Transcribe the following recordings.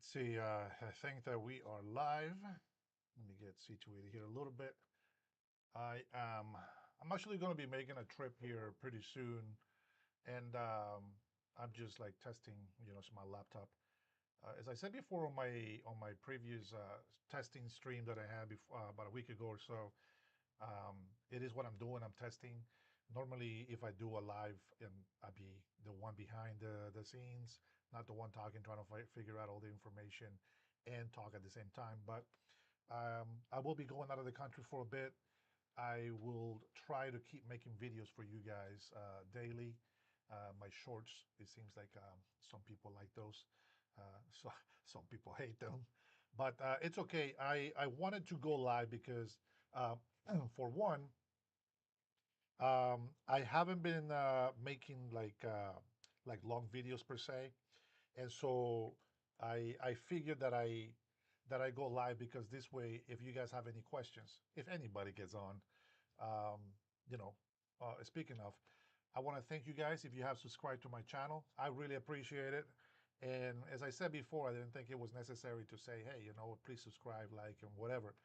Let's see. I think that we are live. Let me get situated here a little bit. I am. I'm actually going to be making a trip here pretty soon, and I'm just like testing, my laptop. As I said before on my previous testing stream that I had before about a week ago or so, um, it is what I'm doing. I'm testing. Normally, if I do a live, I'd be the one behind the scenes, not the one talking, trying to figure out all the information and talk at the same time. But I will be going out of the country for a bit. I will try to keep making videos for you guys daily. My shorts, it seems like some people like those. So some people hate them, but it's okay. I wanted to go live because, uh, for one, I haven't been making like long videos per se, and so I figured that I go live because this way, if you guys have any questions, if anybody gets on, um, you know, speaking of, I want to thank you guys if you have subscribed to my channel. I really appreciate it. And as I said before, I didn't think it was necessary to say, hey, please subscribe, like, and whatever.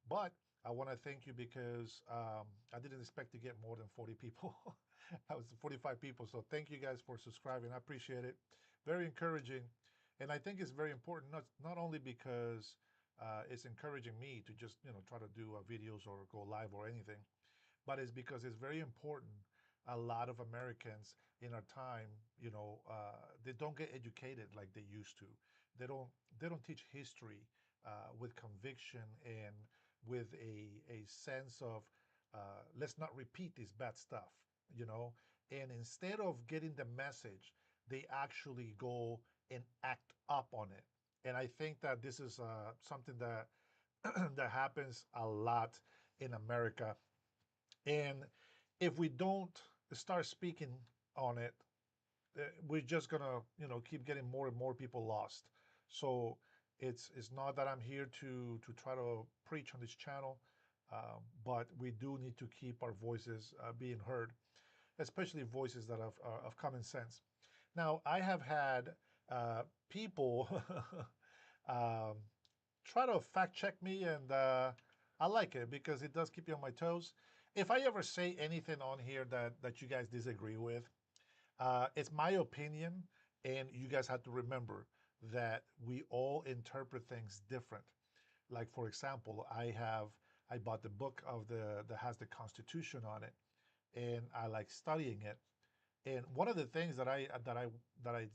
But I want to thank you because I didn't expect to get more than 40 people. I was 45 people. So thank you guys for subscribing. I appreciate it. Very encouraging. And I think it's very important, not only because it's encouraging me to just, try to do videos or go live or anything, but it's because it's very important. A lot of Americans in our time, they don't get educated like they used to. They don't they don't teach history with conviction and with a sense of let's not repeat this bad stuff, you know. And instead of getting the message, they actually go and act up on it. And I think that this is something that that happens a lot in America, and if we don't start speaking on it, we're just gonna, keep getting more and more people lost. So it's not that I'm here to try to preach on this channel, but we do need to keep our voices being heard, especially voices that have of common sense. Now, I have had people um, try to fact check me, and I like it because it does keep you on my toes. If I ever say anything on here that you guys disagree with, it's my opinion, and you guys have to remember that we all interpret things different. Like, for example, I bought the book of the that has the Constitution on it, and I like studying it. And one of the things that I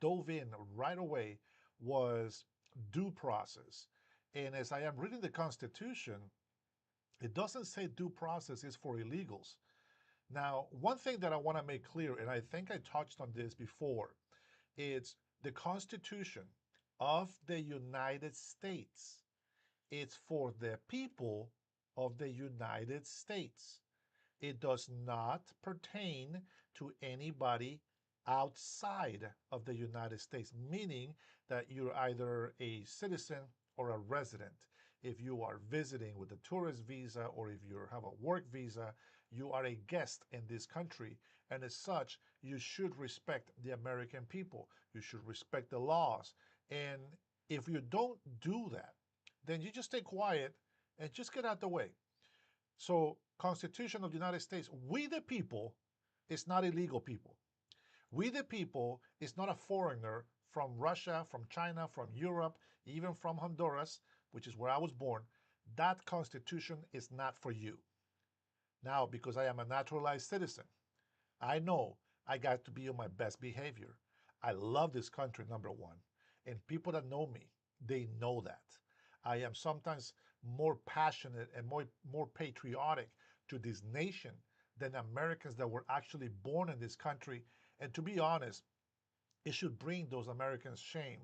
dove in right away was due process. And as I am reading the Constitution, it doesn't say due process is for illegals. Now, one thing that I want to make clear, and I think I touched on this before, it's the Constitution of the United States. It's for the people of the United States. It does not pertain to anybody outside of the United States, meaning that you're either a citizen or a resident. If you are visiting with a tourist visa or if you have a work visa, you are a guest in this country. And as such, you should respect the American people. You should respect the laws. And if you don't do that, then you just stay quiet and just get out the way. So, Constitution of the United States, we the people, is not illegal people. We the people is not a foreigner from Russia, from China, from Europe, even from Honduras, which is where I was born. That Constitution is not for you. Now, because I am a naturalized citizen, I know I got to be on my best behavior. I love this country, number one. And people that know me, they know that. I am sometimes more passionate and more patriotic to this nation than Americans that were actually born in this country. And to be honest, it should bring those Americans shame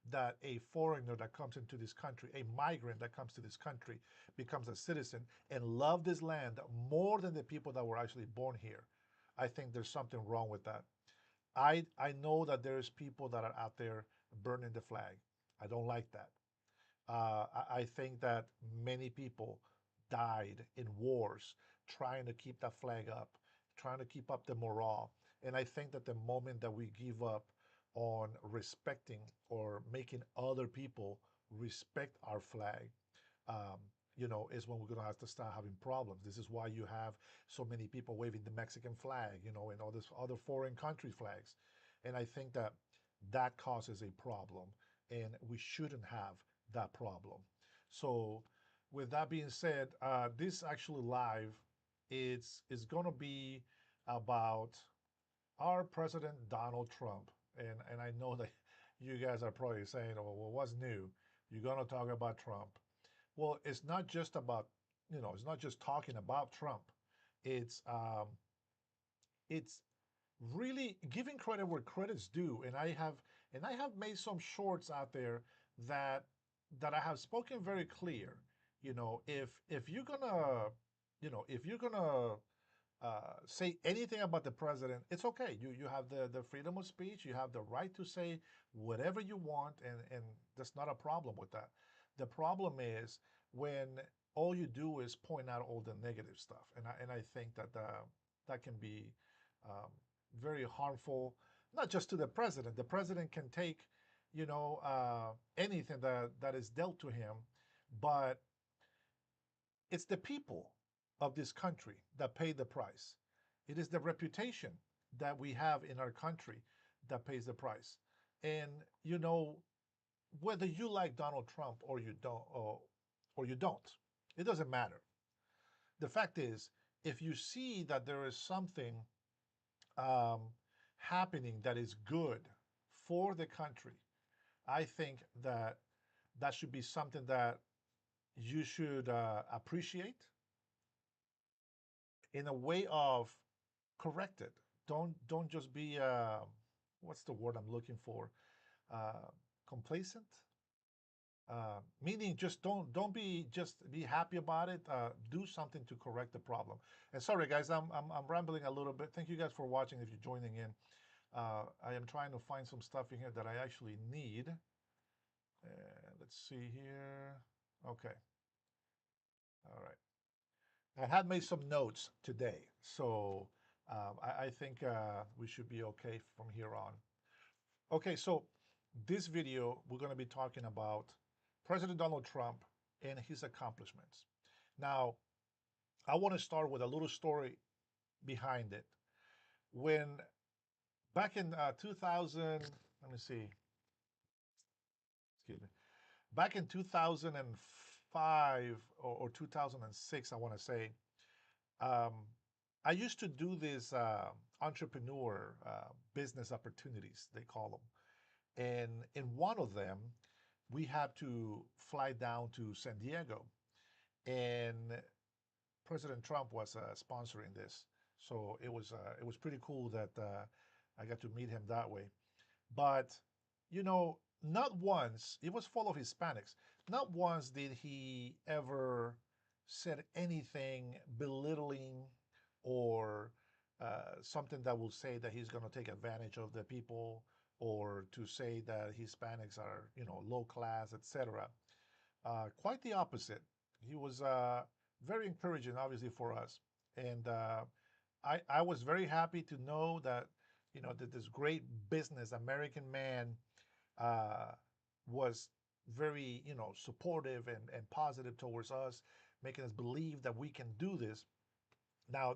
that a foreigner that comes into this country, a migrant that comes to this country, becomes a citizen and love this land more than the people that were actually born here. I think there's something wrong with that. I know that there's people that are out there burning the flag. I don't like that. I think that many people died in wars trying to keep that flag up, trying to keep up the morale. And I think that the moment that we give up on respecting or making other people respect our flag, um, is when we're going to have to start having problems. This is why you have so many people waving the Mexican flag, and all this other foreign country flags. And I think that that causes a problem, and we shouldn't have that problem. So, with that being said, this actually live is going to be about our President Donald Trump. And I know that you guys are probably saying, "Oh, well, what's new? You're going to talk about Trump." Well, it's not just about, it's not just talking about Trump. It's um, it's really giving credit where credit's due. And I have made some shorts out there that I have spoken very clear. If you're gonna, if you're gonna say anything about the president, it's okay. You have the freedom of speech. You have the right to say whatever you want, and there's not a problem with that. The problem is when all you do is point out all the negative stuff, and I think that that can be um, very harmful, not just to the president. The president can take, anything that is dealt to him, but it's the people of this country that pay the price. It is the reputation that we have in our country that pays the price. And whether you like Donald Trump or you don't, or you don't, it doesn't matter. The fact is, if you see that there is something um, happening that is good for the country, I think that that should be something that you should appreciate in a way of correct it. Don't just be what's the word I'm looking for? Complacent. Meaning just don't be just be happy about it. Do something to correct the problem. And sorry guys, I'm rambling a little bit. Thank you guys for watching. If you're joining in, I am trying to find some stuff in here that I actually need. Let's see here. Okay, all right. I had made some notes today, so I think we should be okay from here on. Okay, so this video, we're going to be talking about President Donald Trump and his accomplishments. Now, I want to start with a little story behind it. When back in 2000, let me see, excuse me, back in 2005 or 2006, I want to say, um, I used to do these entrepreneur business opportunities, they call them. And in one of them, we had to fly down to San Diego, and President Trump was sponsoring this, so it was pretty cool that I got to meet him that way. But not once it was full of Hispanics. Not once did he ever said anything belittling or something that will say that he's going to take advantage of the people or to say that Hispanics are low class, etc. Quite the opposite. He was very encouraging, obviously, for us. And I was very happy to know that, that this great business American man uh, was very, supportive and positive towards us, making us believe that we can do this. Now,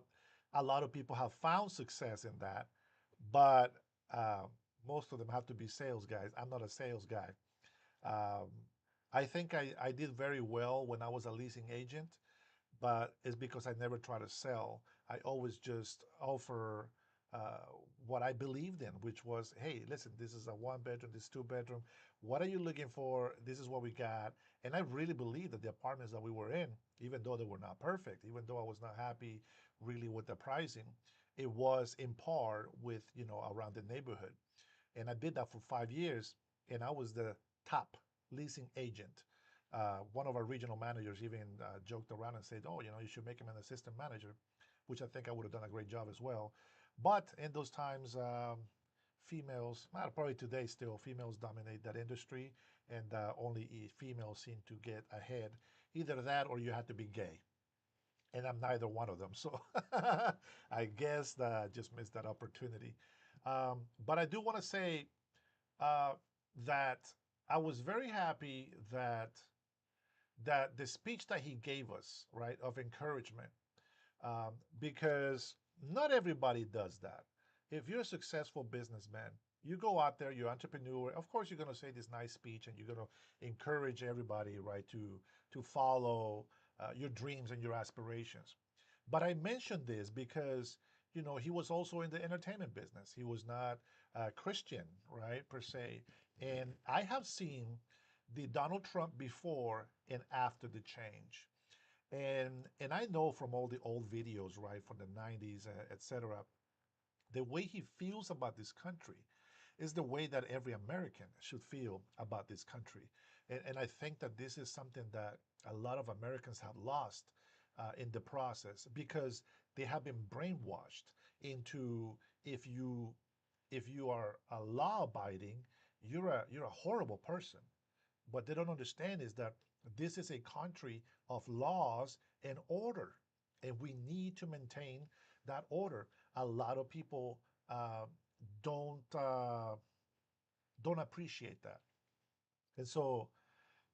a lot of people have found success in that, but uh, most of them have to be sales guys. I'm not a sales guy. Um, I think I did very well when I was a leasing agent, but it's because I never try to sell. I always just offer uh, what I believed in, which was, hey, listen, this is a one bedroom, this is two bedroom. What are you looking for? This is what we got. And I really believe that the apartments that we were in, even though they were not perfect, even though I was not happy really with the pricing, it was in par with, around the neighborhood. And I did that for 5 years, and I was the top leasing agent. One of our regional managers even joked around and said, "Oh, you should make him an assistant manager," which I think I would have done a great job as well. But in those times, females, well, probably today still, females dominate that industry, and only females seem to get ahead. Either that or you had to be gay, and I'm neither one of them. So I guess that I just missed that opportunity. But I do want to say uh, that I was very happy that the speech that he gave us, right, of encouragement, because not everybody does that. If you're a successful businessman, you go out there, you're an entrepreneur. Of course, you're going to say this nice speech, and you're going to encourage everybody, right, to follow your dreams and your aspirations. But I mentioned this because he was also in the entertainment business. He was not Christian, right, per se. And I have seen the Donald Trump before and after the change. And I know from all the old videos, right, from the 90s, etc., the way he feels about this country is the way that every American should feel about this country. And I think that this is something that a lot of Americans have lost in the process because they have been brainwashed into if you if you are a law abiding, you're a horrible person. What they don't understand is that this is a country of laws and order, and we need to maintain that order. A lot of people uh, don't uh, don't appreciate that, and so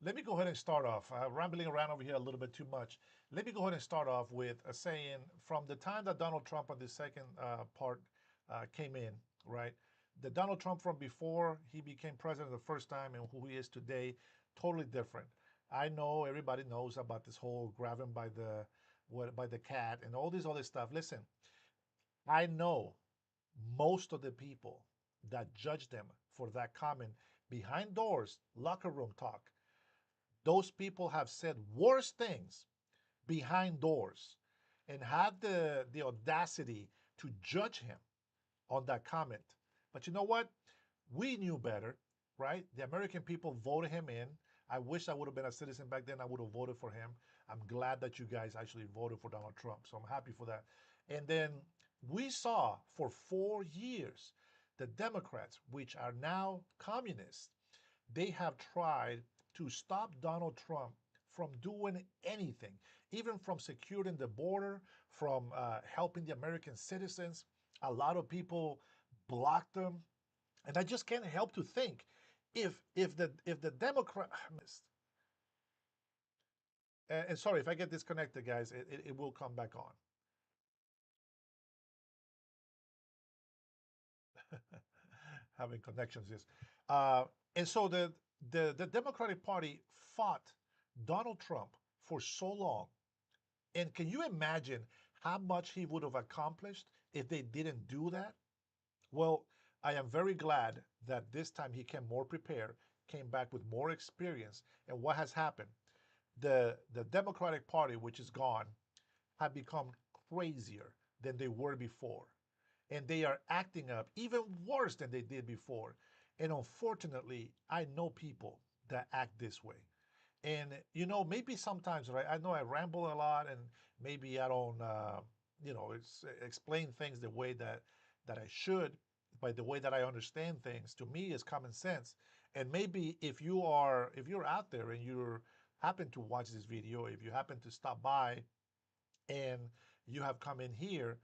let me go ahead and start off. Rambling around over here a little bit too much. Let me go ahead and start off with a saying from the time that Donald Trump on the second part came in, right? The Donald Trump from before he became president the first time and who he is today, totally different. I know everybody knows about this whole grabbing by the by the cat and all this other stuff. Listen, I know most of the people that judge them for that comment behind doors, locker room talk, those people have said worse things behind doors and had the audacity to judge him on that comment. But you know what? We knew better, right? The American people voted him in. I wish I would have been a citizen back then. I would have voted for him. I'm glad that you guys actually voted for Donald Trump. So I'm happy for that. And then we saw for 4 years the Democrats, which are now communists, they have tried to stop Donald Trump from doing anything, even from securing the border, from helping the American citizens. A lot of people blocked them, and I just can't help to think if the Democrat and sorry if I get disconnected, guys, it will come back on. Having connections, yes. Uh, and so the Democratic Party fought Donald Trump for so long. And can you imagine how much he would have accomplished if they didn't do that? Well, I am very glad that this time he came more prepared, came back with more experience. And what has happened? The Democratic Party, which is gone, have become crazier than they were before. And they are acting up even worse than they did before. And unfortunately, I know people that act this way. And maybe sometimes, right? I know I ramble a lot, and maybe I don't, explain things the way that I should, by the way that I understand things. To me, is common sense. And maybe if you're out there and you happen to watch this video, if you happen to stop by and you have come in here,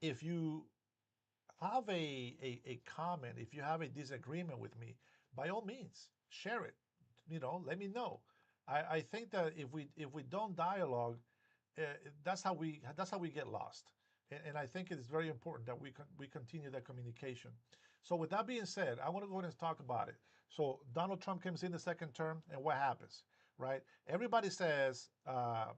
if you have a comment, if you have a disagreement with me, by all means, share it. Let me know. I think that if we don't dialogue, uh, that's how we get lost. And I think it's very important that we continue that communication. So with that being said, I want to go ahead and talk about it. So Donald Trump comes in the second term, and what happens, right? Everybody says, "Oh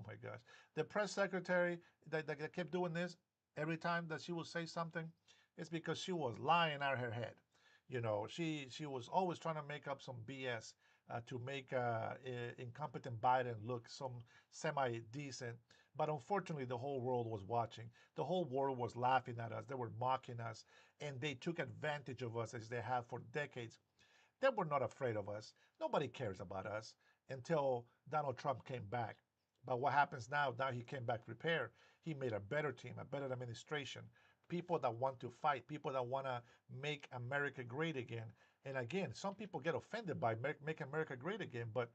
my gosh," the press secretary that kept doing this every time that she would say something, it's because she was lying out her head. She was always trying to make up some BS to make incompetent Biden look some semi decent. But unfortunately, the whole world was watching. The whole world was laughing at us. They were mocking us, and they took advantage of us as they have for decades. They were not afraid of us. Nobody cares about us until Donald Trump came back. But what happens now? Now he came back prepared. He made a better team, a better administration, people that want to fight, people that want to make America great again. And again, some people get offended by make America great again, but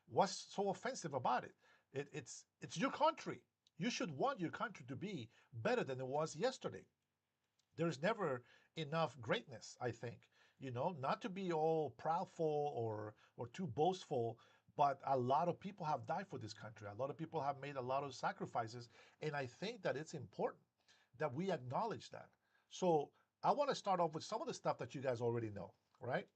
what's so offensive about it? It's your country. You should want your country to be better than it was yesterday. There's never enough greatness, I think. not to be all proudful or too boastful, but a lot of people have died for this country. A lot of people have made a lot of sacrifices, and I think that it's important that we acknowledge that. So I want to start off with some of the stuff that you guys already know, right?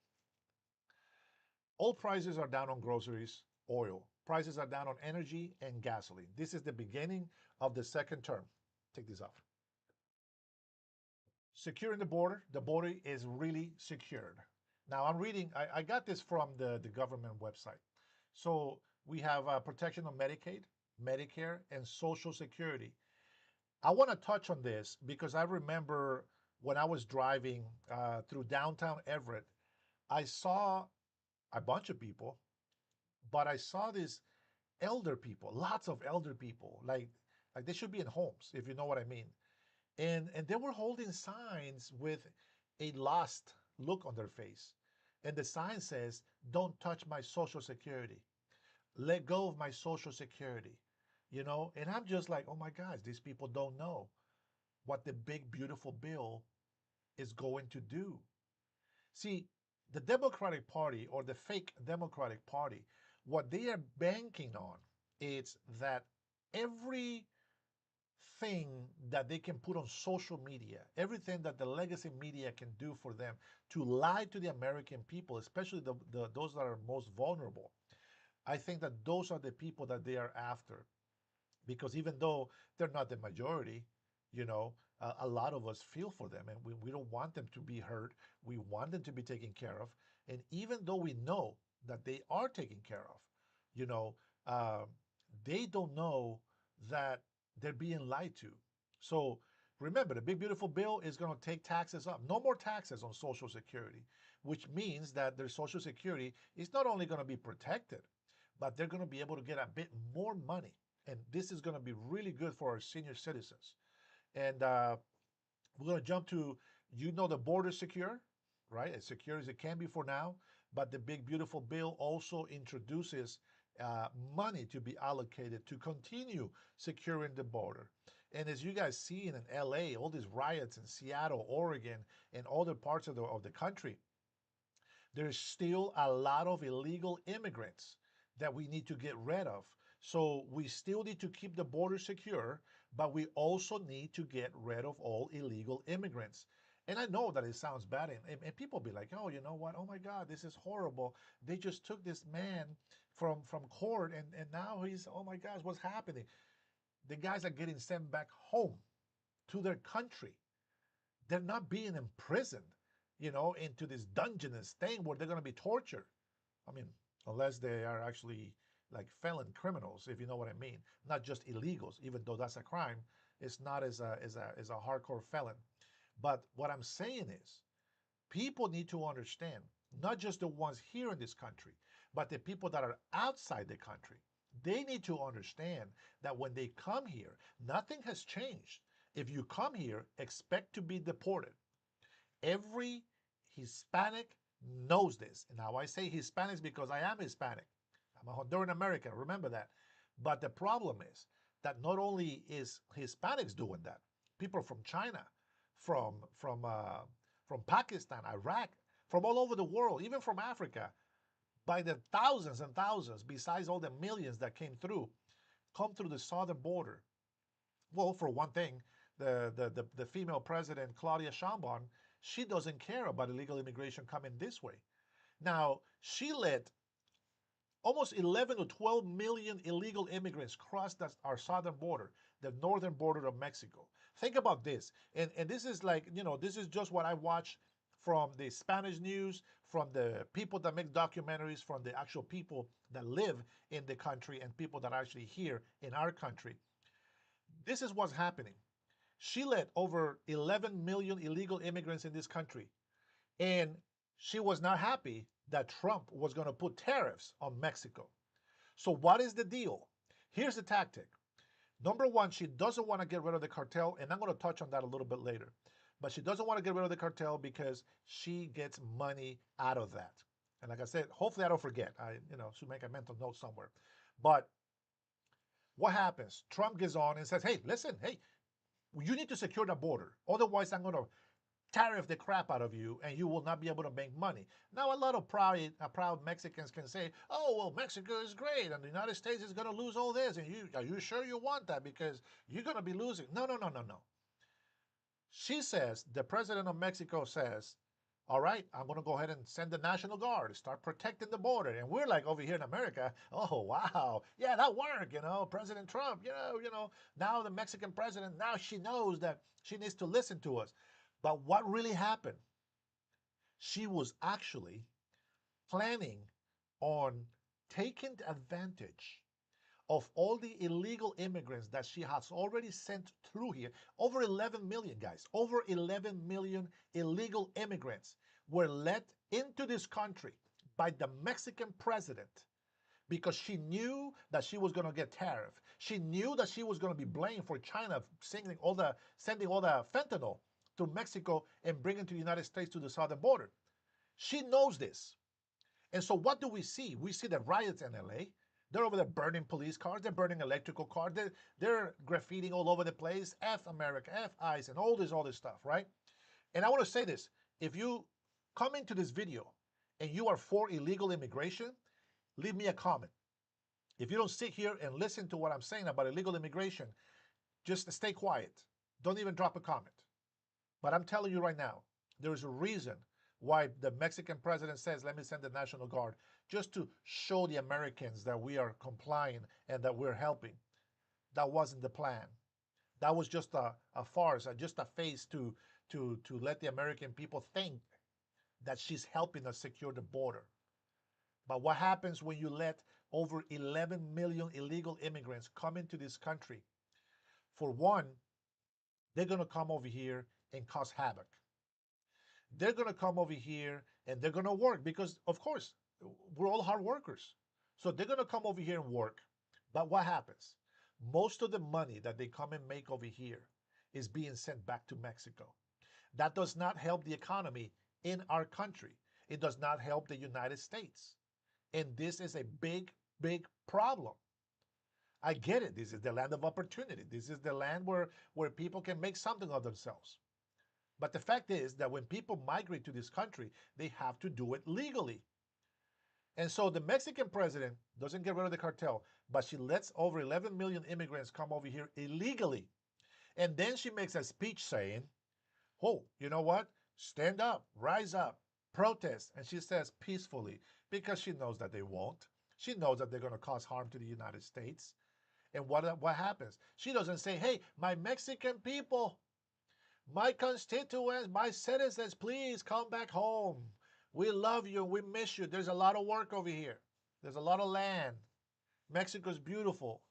All prices are down on groceries, oil. Prices are down on energy and gasoline. This is the beginning of the second term. Take this off. Securing the border is really secured. Now I'm reading, I got this from the government website. So we have protection on Medicaid, Medicare, and Social Security. I want to touch on this because I remember when I was driving through downtown Everett, I saw a bunch of people, but I saw these elder people, lots of elder people, like they should be in homes, if you know what I mean. And they were holding signs with a lost look on their face. And the sign says, "Don't touch my social security. Let go of my social security." And I'm just like, oh my gosh, these people don't know what the big beautiful bill is going to do. See, the Democratic Party or the fake Democratic Party, what they are banking on is that every thing that they can put on social media, everything that the legacy media can do for them to lie to the American people, especially those that are most vulnerable. I think that those are the people that they are after, because even though they're not the majority, a lot of us feel for them, and we don't want them to be hurt. We want them to be taken care of. And even though we know that they are taken care of, you know, uh, they don't know that they're being lied to. So remember, the big beautiful bill is going to take taxes up. No more taxes on Social Security, which means that their Social Security is not only going to be protected, but they're going to be able to get a bit more money. And this is going to be really good for our senior citizens. And we're going to jump to, the border secure, right? As secure as it can be for now. But the big, beautiful bill also introduces money to be allocated to continue securing the border. And as you guys see in LA, all these riots in Seattle, Oregon, and other parts of the country, there's still a lot of illegal immigrants that we need to get rid of. So we still need to keep the border secure, but we also need to get rid of all illegal immigrants. And I know that it sounds bad, and people be like, "Oh, you know what? Oh my God, this is horrible. They just took this man from court, and now he's, oh my gosh, what's happening?" The guys are getting sent back home to their country. They're not being imprisoned, into this dungeonous thing where they're going to be tortured. I mean, unless they are actually like felon criminals, if you know what I mean, not just illegals. Even though that's a crime, it's not as a hardcore felon. But what I'm saying is, people need to understand, not just the ones here in this country, but the people that are outside the country. They need to understand that when they come here, nothing has changed. If you come here, expect to be deported. Every Hispanic knows this. And now I say Hispanics because I am Hispanic. I'm a Honduran American, remember that. But the problem is that not only is Hispanics doing that, people from China, from from uh, from Pakistan, Iraq, from all over the world, even from Africa, by the thousands and thousands, besides all the millions that came through, come through the southern border. Well, for one thing, the female president, Claudia Sheinbaum, she doesn't care about illegal immigration coming this way. Now, she let almost 11 to 12 million illegal immigrants cross our southern border, the northern border of Mexico. Think about this. And this is like, this is just what I watch from the Spanish news, from the people that make documentaries, from the actual people that live in the country and people that are actually here in our country. This is what's happening. She let over 11 million illegal immigrants in this country. And she was not happy that Trump was going to put tariffs on Mexico. So, what is the deal? Here's the tactic. Number one, she doesn't want to get rid of the cartel, and I'm going to touch on that a little bit later. But she doesn't want to get rid of the cartel because she gets money out of that. And like I said, hopefully I don't forget. I, should make a mental note somewhere. But what happens? Trump gets on and says, "Hey, listen, hey, you need to secure the border. Otherwise, I'm going to tariff the crap out of you, and you will not be able to make money. Now, a lot of proud Mexicans can say, "Oh, well, Mexico is great, and the United States is going to lose all this." And are you sure you want that? Because you're going to be losing. No, no, no, no, no. She says, the president of Mexico says, all right, I'm going to go ahead and send the National Guard, start protecting the border. And we're like over here in America, oh, wow, yeah, that worked, President Trump, now the Mexican president, now she knows that she needs to listen to us. But what really happened? She was actually planning on taking advantage of all the illegal immigrants that she has already sent through here. Over 11 million, guys, over 11 million illegal immigrants were let into this country by the Mexican president because she knew that she was going to get tariff. She knew that she was going to be blamed for China sending all the fentanyl to Mexico and bringing to the United States to the southern border. She knows this. And so what do we see? We see the riots in LA. They're over there burning police cars. They're burning electrical cars. They're graffitiing all over the place. F America, F ICE, and all this stuff, right? And I want to say this. If you come into this video and you are for illegal immigration, leave me a comment. If you don't sit here and listen to what I'm saying about illegal immigration, just stay quiet. Don't even drop a comment. But I'm telling you right now, there's a reason why the Mexican president says, let me send the National Guard, just to show the Americans that we are complying and that we're helping. That wasn't the plan. That was just a farce, just a face to let the American people think that she's helping us secure the border. But what happens when you let over 11 million illegal immigrants come into this country? For one, they're going to come over here and cause havoc. They're going to come over here and they're going to work because, of course, we're all hard workers. So they're going to come over here and work. But what happens? Most of the money that they come and make over here is being sent back to Mexico. That does not help the economy in our country. It does not help the United States. And this is a big, big problem. I get it. This is the land of opportunity. This is the land where people can make something of themselves. But the fact is that when people migrate to this country, they have to do it legally. And so the Mexican president doesn't get rid of the cartel, but she lets over 11 million immigrants come over here illegally. And then she makes a speech saying, oh, you know what? Stand up, rise up, protest. And she says peacefully, because she knows that they won't. She knows that they're going to cause harm to the United States. And what happens? She doesn't say, hey, my Mexican people, my constituents, my citizens, please come back home. We love you. We miss you. There's a lot of work over here. There's a lot of land. Mexico's beautiful.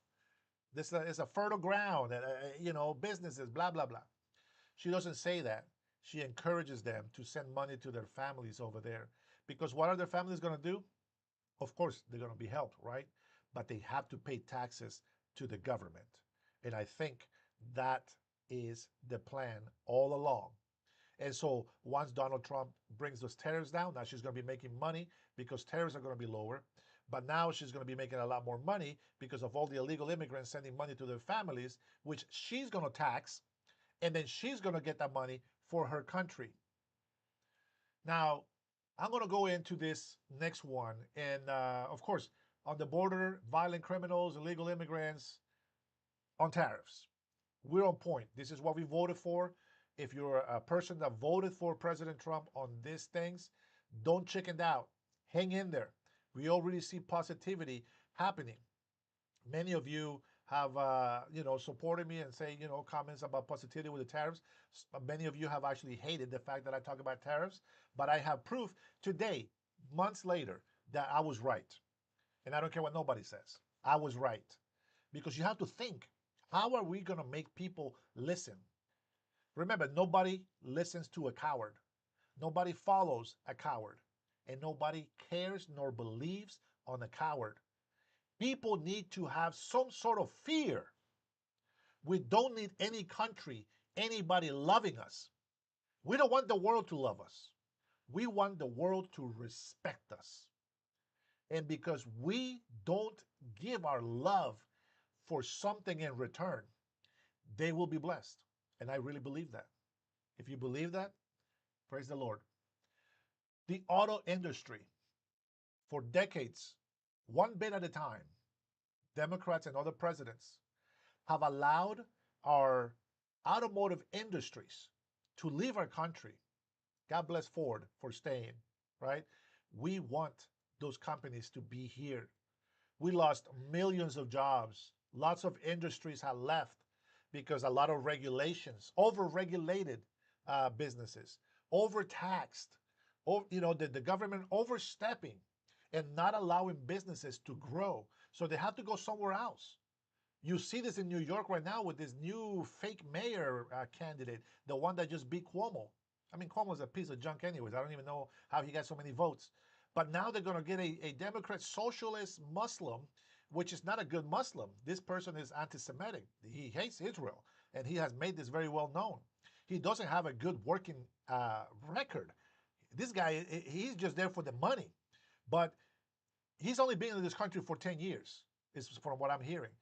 This is a fertile ground, businesses, blah, blah, blah. She doesn't say that. She encourages them to send money to their families over there. Because what are their families going to do? Of course, they're going to be helped, right? But they have to pay taxes to the government. And I think that is the plan all along. And so once Donald Trump brings those tariffs down, now she's going to be making money because tariffs are going to be lower. But now she's going to be making a lot more money because of all the illegal immigrants sending money to their families, which she's going to tax. And then she's going to get that money for her country. Now, I'm going to go into this next one. And of course, on the border, violent criminals, illegal immigrants, on tariffs. We're on point. This is what we voted for. If you're a person that voted for President Trump on these things, don't chicken out. Hang in there. We already see positivity happening. Many of you have, supported me and say, comments about positivity with the tariffs. Many of you have actually hated the fact that I talk about tariffs, but I have proof today, months later, that I was right. And I don't care what nobody says. I was right. Because you have to think, how are we going to make people listen? Remember, nobody listens to a coward. Nobody follows a coward. And nobody cares nor believes on a coward. People need to have some sort of fear. We don't need any country, anybody loving us. We don't want the world to love us. We want the world to respect us. And because we don't give our love for something in return, they will be blessed. And I really believe that. If you believe that, Praise the Lord. The auto industry, for decades, one bit at a time, Democrats and other presidents have allowed our automotive industries to leave our country. God bless Ford for staying, right? We want those companies to be here. We lost millions of jobs. Lots of industries have left because a lot of regulations, over-regulated businesses, overtaxed, the government overstepping and not allowing businesses to grow. So they have to go somewhere else. You see this in New York right now with this new fake mayor candidate, the one that just beat Cuomo. I mean, Cuomo's a piece of junk, anyways. I don't even know how he got so many votes. But now they're going to get a Democrat socialist Muslim, which is not a good Muslim. This person is anti Semitic. He hates Israel, and he has made this very well known. He doesn't have a good working record. This guy, he's just there for the money. But he's only been in this country for 10 years, is from what I'm hearing.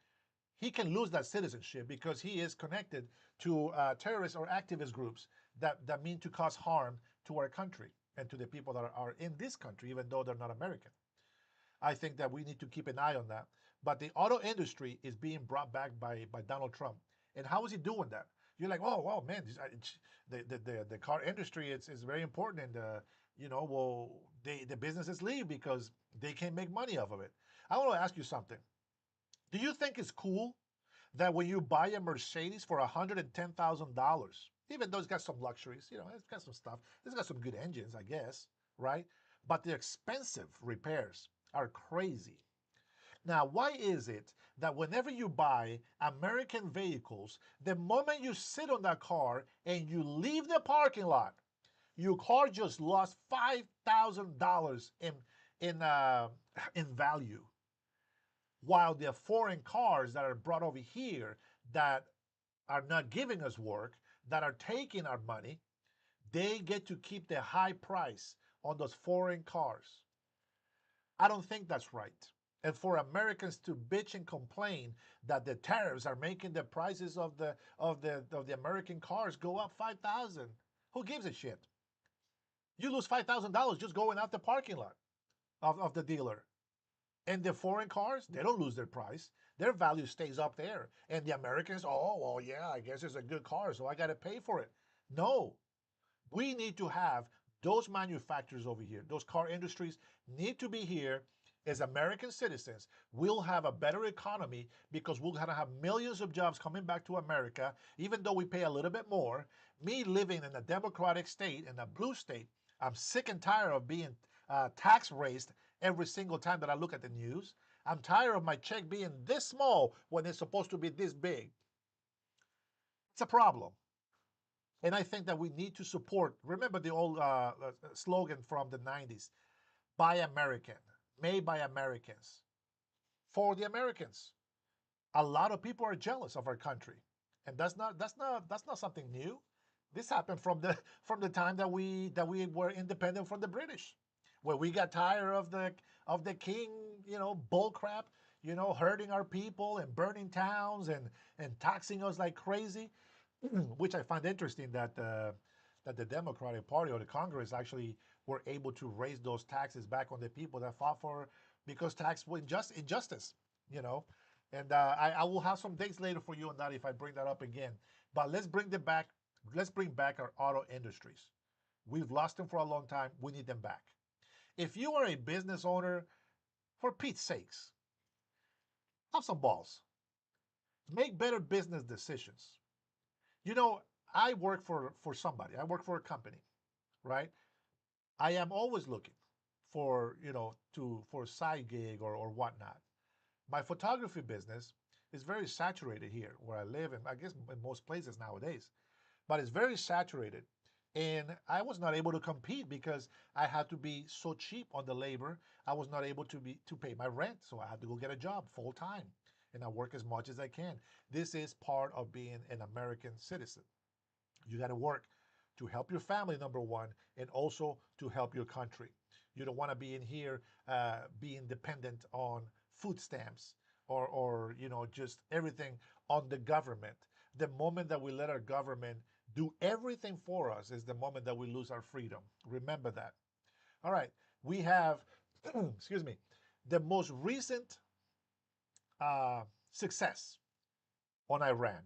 He can lose that citizenship because he is connected to terrorist or activist groups that mean to cause harm to our country and to the people that are in this country, even though they're not American. I think that we need to keep an eye on that. But the auto industry is being brought back by Donald Trump. And how is he doing that? You're like, oh, wow, man, the car industry is very important. And, well, the businesses leave because they can't make money off of it. I want to ask you something. Do you think it's cool that when you buy a Mercedes for $110,000, even though it's got some luxuries, it's got some stuff, it's got some good engines, I guess, right? But the expensive repairs are crazy. Now, why is it that whenever you buy American vehicles, the moment you sit on that car and you leave the parking lot, your car just lost $5,000 in value, while the foreign cars that are brought over here that are not giving us work, that are taking our money, they get to keep the high price on those foreign cars. I don't think that's right. And for Americans to bitch and complain that the tariffs are making the prices of the American cars go up 5,000, who gives a shit? You lose $5,000 just going out the parking lot of the dealer. And the foreign cars, they don't lose their price. Their value stays up there. And the Americans, oh, well, yeah, I guess it's a good car, so I got to pay for it. No, we need to have those manufacturers over here. Those car industries need to be here as American citizens. We'll have a better economy because we're going to have millions of jobs coming back to America, even though we pay a little bit more. Me living in a Democratic state, in a blue state, I'm sick and tired of being tax raised every single time that I look at the news. I'm tired of my check being this small when it's supposed to be this big. It's a problem. And I think that we need to support. Remember the old slogan from the 90s: Buy American, made by Americans, for the Americans. A lot of people are jealous of our country. And that's not something new. This happened from the time that we were independent from the British, where we got tired of the king, bull crap, hurting our people and burning towns and taxing us like crazy. Which I find interesting that the Democratic Party or the Congress actually were able to raise those taxes back on the people that fought for, because tax was injustice, you know. And I will have some dates later for you on that if I bring that up again. But let's bring them back. Let's bring back our auto industries. We've lost them for a long time. We need them back. If you are a business owner, for Pete's sakes, have some balls. Make better business decisions. You know, I work for somebody. I work for a company, right? I am always looking for for a side gig or whatnot. My photography business is very saturated here where I live, and I guess in most places nowadays. But it's very saturated, and I was not able to compete because I had to be so cheap on the labor. I was not able to pay my rent, so I had to go get a job full time, and I work as much as I can. This is part of being an American citizen. You got to work to help your family, number one, and also to help your country. You don't want to be in here being dependent on food stamps or just everything on the government. The moment that we let our government do everything for us is the moment that we lose our freedom. Remember that. All right, we have, excuse me, the most recent uh, success on Iran.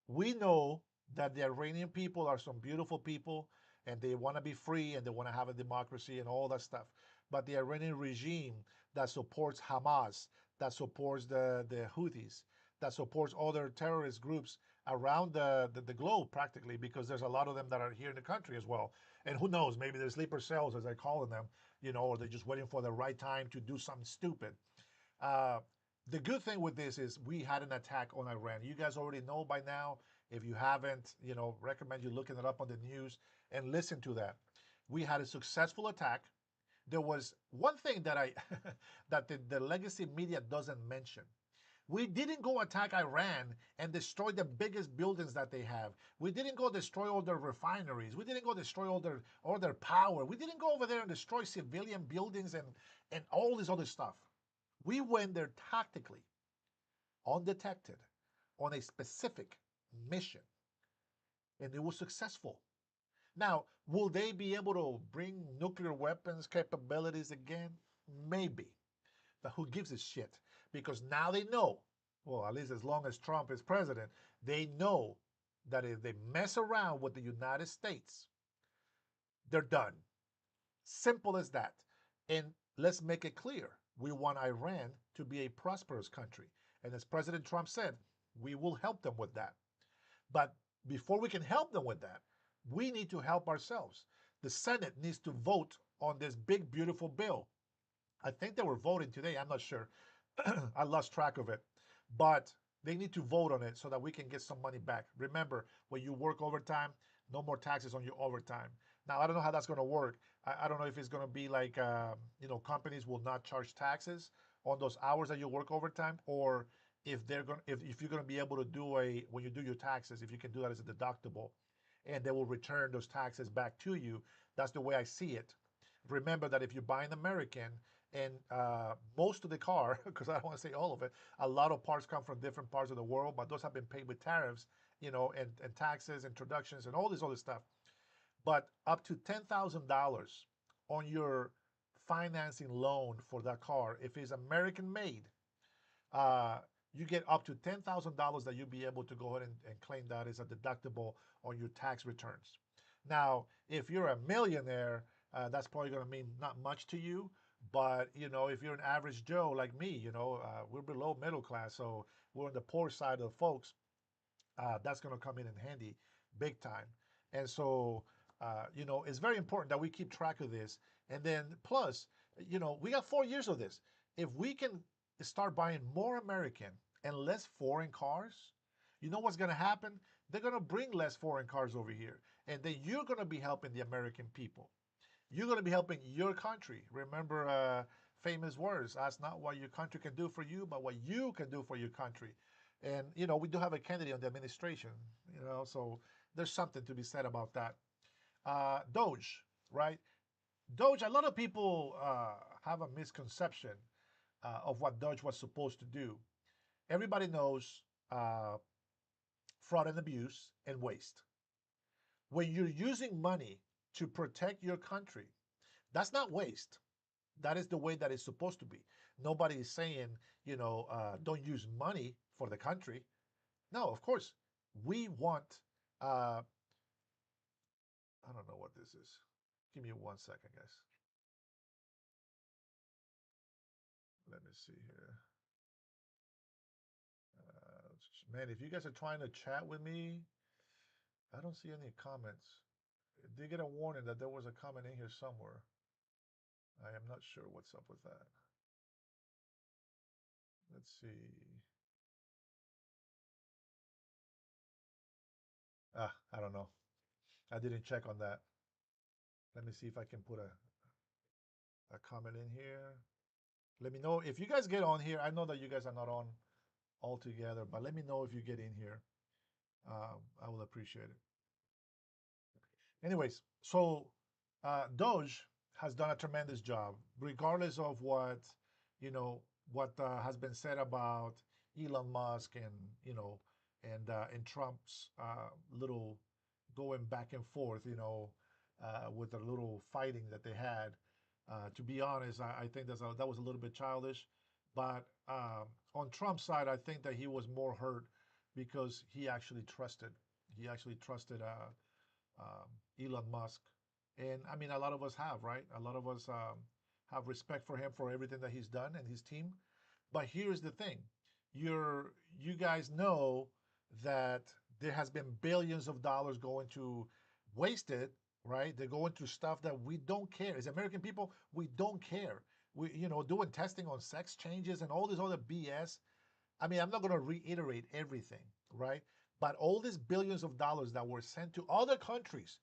We know that the Iranian people are some beautiful people and they want to be free and they want to have a democracy and all that stuff. But the Iranian regime that supports Hamas, that supports the Houthis, that supports other terrorist groups around the globe practically, because there's a lot of them that are here in the country as well. And who knows, maybe they're sleeper cells, as I call them, or they're just waiting for the right time to do something stupid. Uh, the good thing with this is we had an attack on Iran. You guys already know by now. If you haven't, recommend you looking it up on the news and listen to that. We had a successful attack. There was one thing that I that the legacy media doesn't mention. We didn't go attack Iran and destroy the biggest buildings that they have. We didn't go destroy all their refineries. We didn't go destroy all their power. We didn't go over there and destroy civilian buildings and all this other stuff. We went there tactically, undetected, on a specific mission, and it was successful. Now, will they be able to bring nuclear weapons capabilities again? Maybe. But who gives a shit? Because now they know, well, at least as long as Trump is president, they know that if they mess around with the United States, they're done. Simple as that. And let's make it clear we want Iran to be a prosperous country. And as President Trump said, we will help them with that. But before we can help them with that, we need to help ourselves. The Senate needs to vote on this big, beautiful bill. I think they were voting today. I'm not sure. I lost track of it. But they need to vote on it so that we can get some money back. Remember, when you work overtime, no more taxes on your overtime. Now, I don't know how that's going to work. I don't know if it's going to be like, companies will not charge taxes on those hours that you work overtime, or if they're going, if you're going to be able to do when you do your taxes, if you can do that as a deductible, and they will return those taxes back to you. That's the way I see it. Remember that if you buy an American, and most of the car, because I don't want to say all of it, a lot of parts come from different parts of the world, but those have been paid with tariffs, and taxes, introductions, and all this other stuff. But up to $10,000 on your financing loan for that car, if it's American made, uh, you get up to $10,000 that you'll be able to go ahead and claim that as a deductible on your tax returns. Now, if you're a millionaire, that's probably going to mean not much to you. But if you're an average Joe like me, we're below middle class, so we're on the poor side of folks. That's going to come in handy, big time. And so, it's very important that we keep track of this. And then, plus, we got 4 years of this. If we can start buying more American and less foreign cars, you know what's going to happen? They're going to bring less foreign cars over here. And then you're going to be helping the American people. You're going to be helping your country. Remember famous words: ask not what your country can do for you, but what you can do for your country. And, we do have a candidate on the administration, so there's something to be said about that. Doge, right? Doge, a lot of people have a misconception of what Doge was supposed to do. Everybody knows fraud and abuse and waste. When you're using money to protect your country, that's not waste. That is the way that it's supposed to be. Nobody is saying, don't use money for the country. No, of course, we want. I don't know what this is. Give me 1 second, guys. Let me see here. Man, if you guys are trying to chat with me, I don't see any comments. I did get a warning that there was a comment in here somewhere. I am not sure what's up with that. Let's see. I don't know. I didn't check on that. Let me see if I can put a comment in here. Let me know if you guys get on here. I know that you guys are not on all together, but let me know if you get in here. I will appreciate it. Anyways, so Doge has done a tremendous job, regardless of what has been said about Elon Musk and and Trump's little going back and forth, with the little fighting that they had. To be honest, I think that was a little bit childish. But on Trump's side, I think that he was more hurt because he actually trusted. He actually trusted Elon Musk, and I mean, a lot of us have, right? A lot of us have respect for him for everything that he's done and his team. But here's the thing: you guys know that there has been billions of dollars going to wasted, right? They're going to stuff that we don't care. As American people, we don't care. Doing testing on sex changes and all this other BS. I mean, I'm not going to reiterate everything, right? But all these billions of dollars that were sent to other countries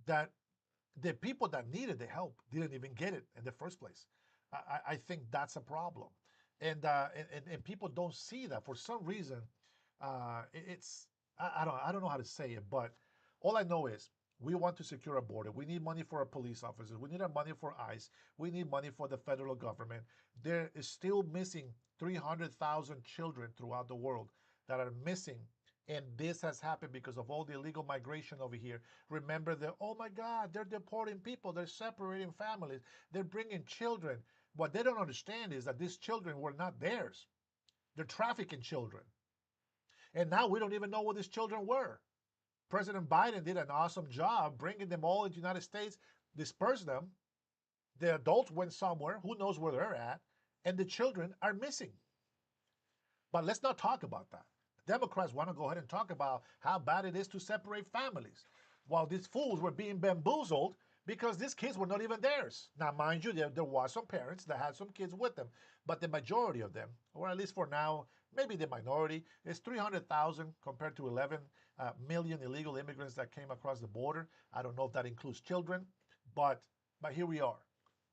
that the people that needed the help didn't even get it in the first place. I think that's a problem, and people don't see that for some reason. It's I don't know how to say it, but all I know is we want to secure a border. We need money for our police officers. We need our money for ICE. We need money for the federal government. There is still missing 300,000 children throughout the world that are missing. And this has happened because of all the illegal migration over here. Remember that, oh my God, they're deporting people, they're separating families, they're bringing children. What they don't understand is that these children were not theirs. They're trafficking children. And now we don't even know what these children were. President Biden did an awesome job bringing them all into the United States, dispersed them. The adults went somewhere, who knows where they're at, and the children are missing. But let's not talk about that. Democrats want to go ahead and talk about how bad it is to separate families, while these fools were being bamboozled because these kids were not even theirs. Now, mind you, there was some parents that had some kids with them, but the majority of them, or at least for now, maybe the minority, is 300,000 compared to 11 million illegal immigrants that came across the border. I don't know if that includes children, but here we are.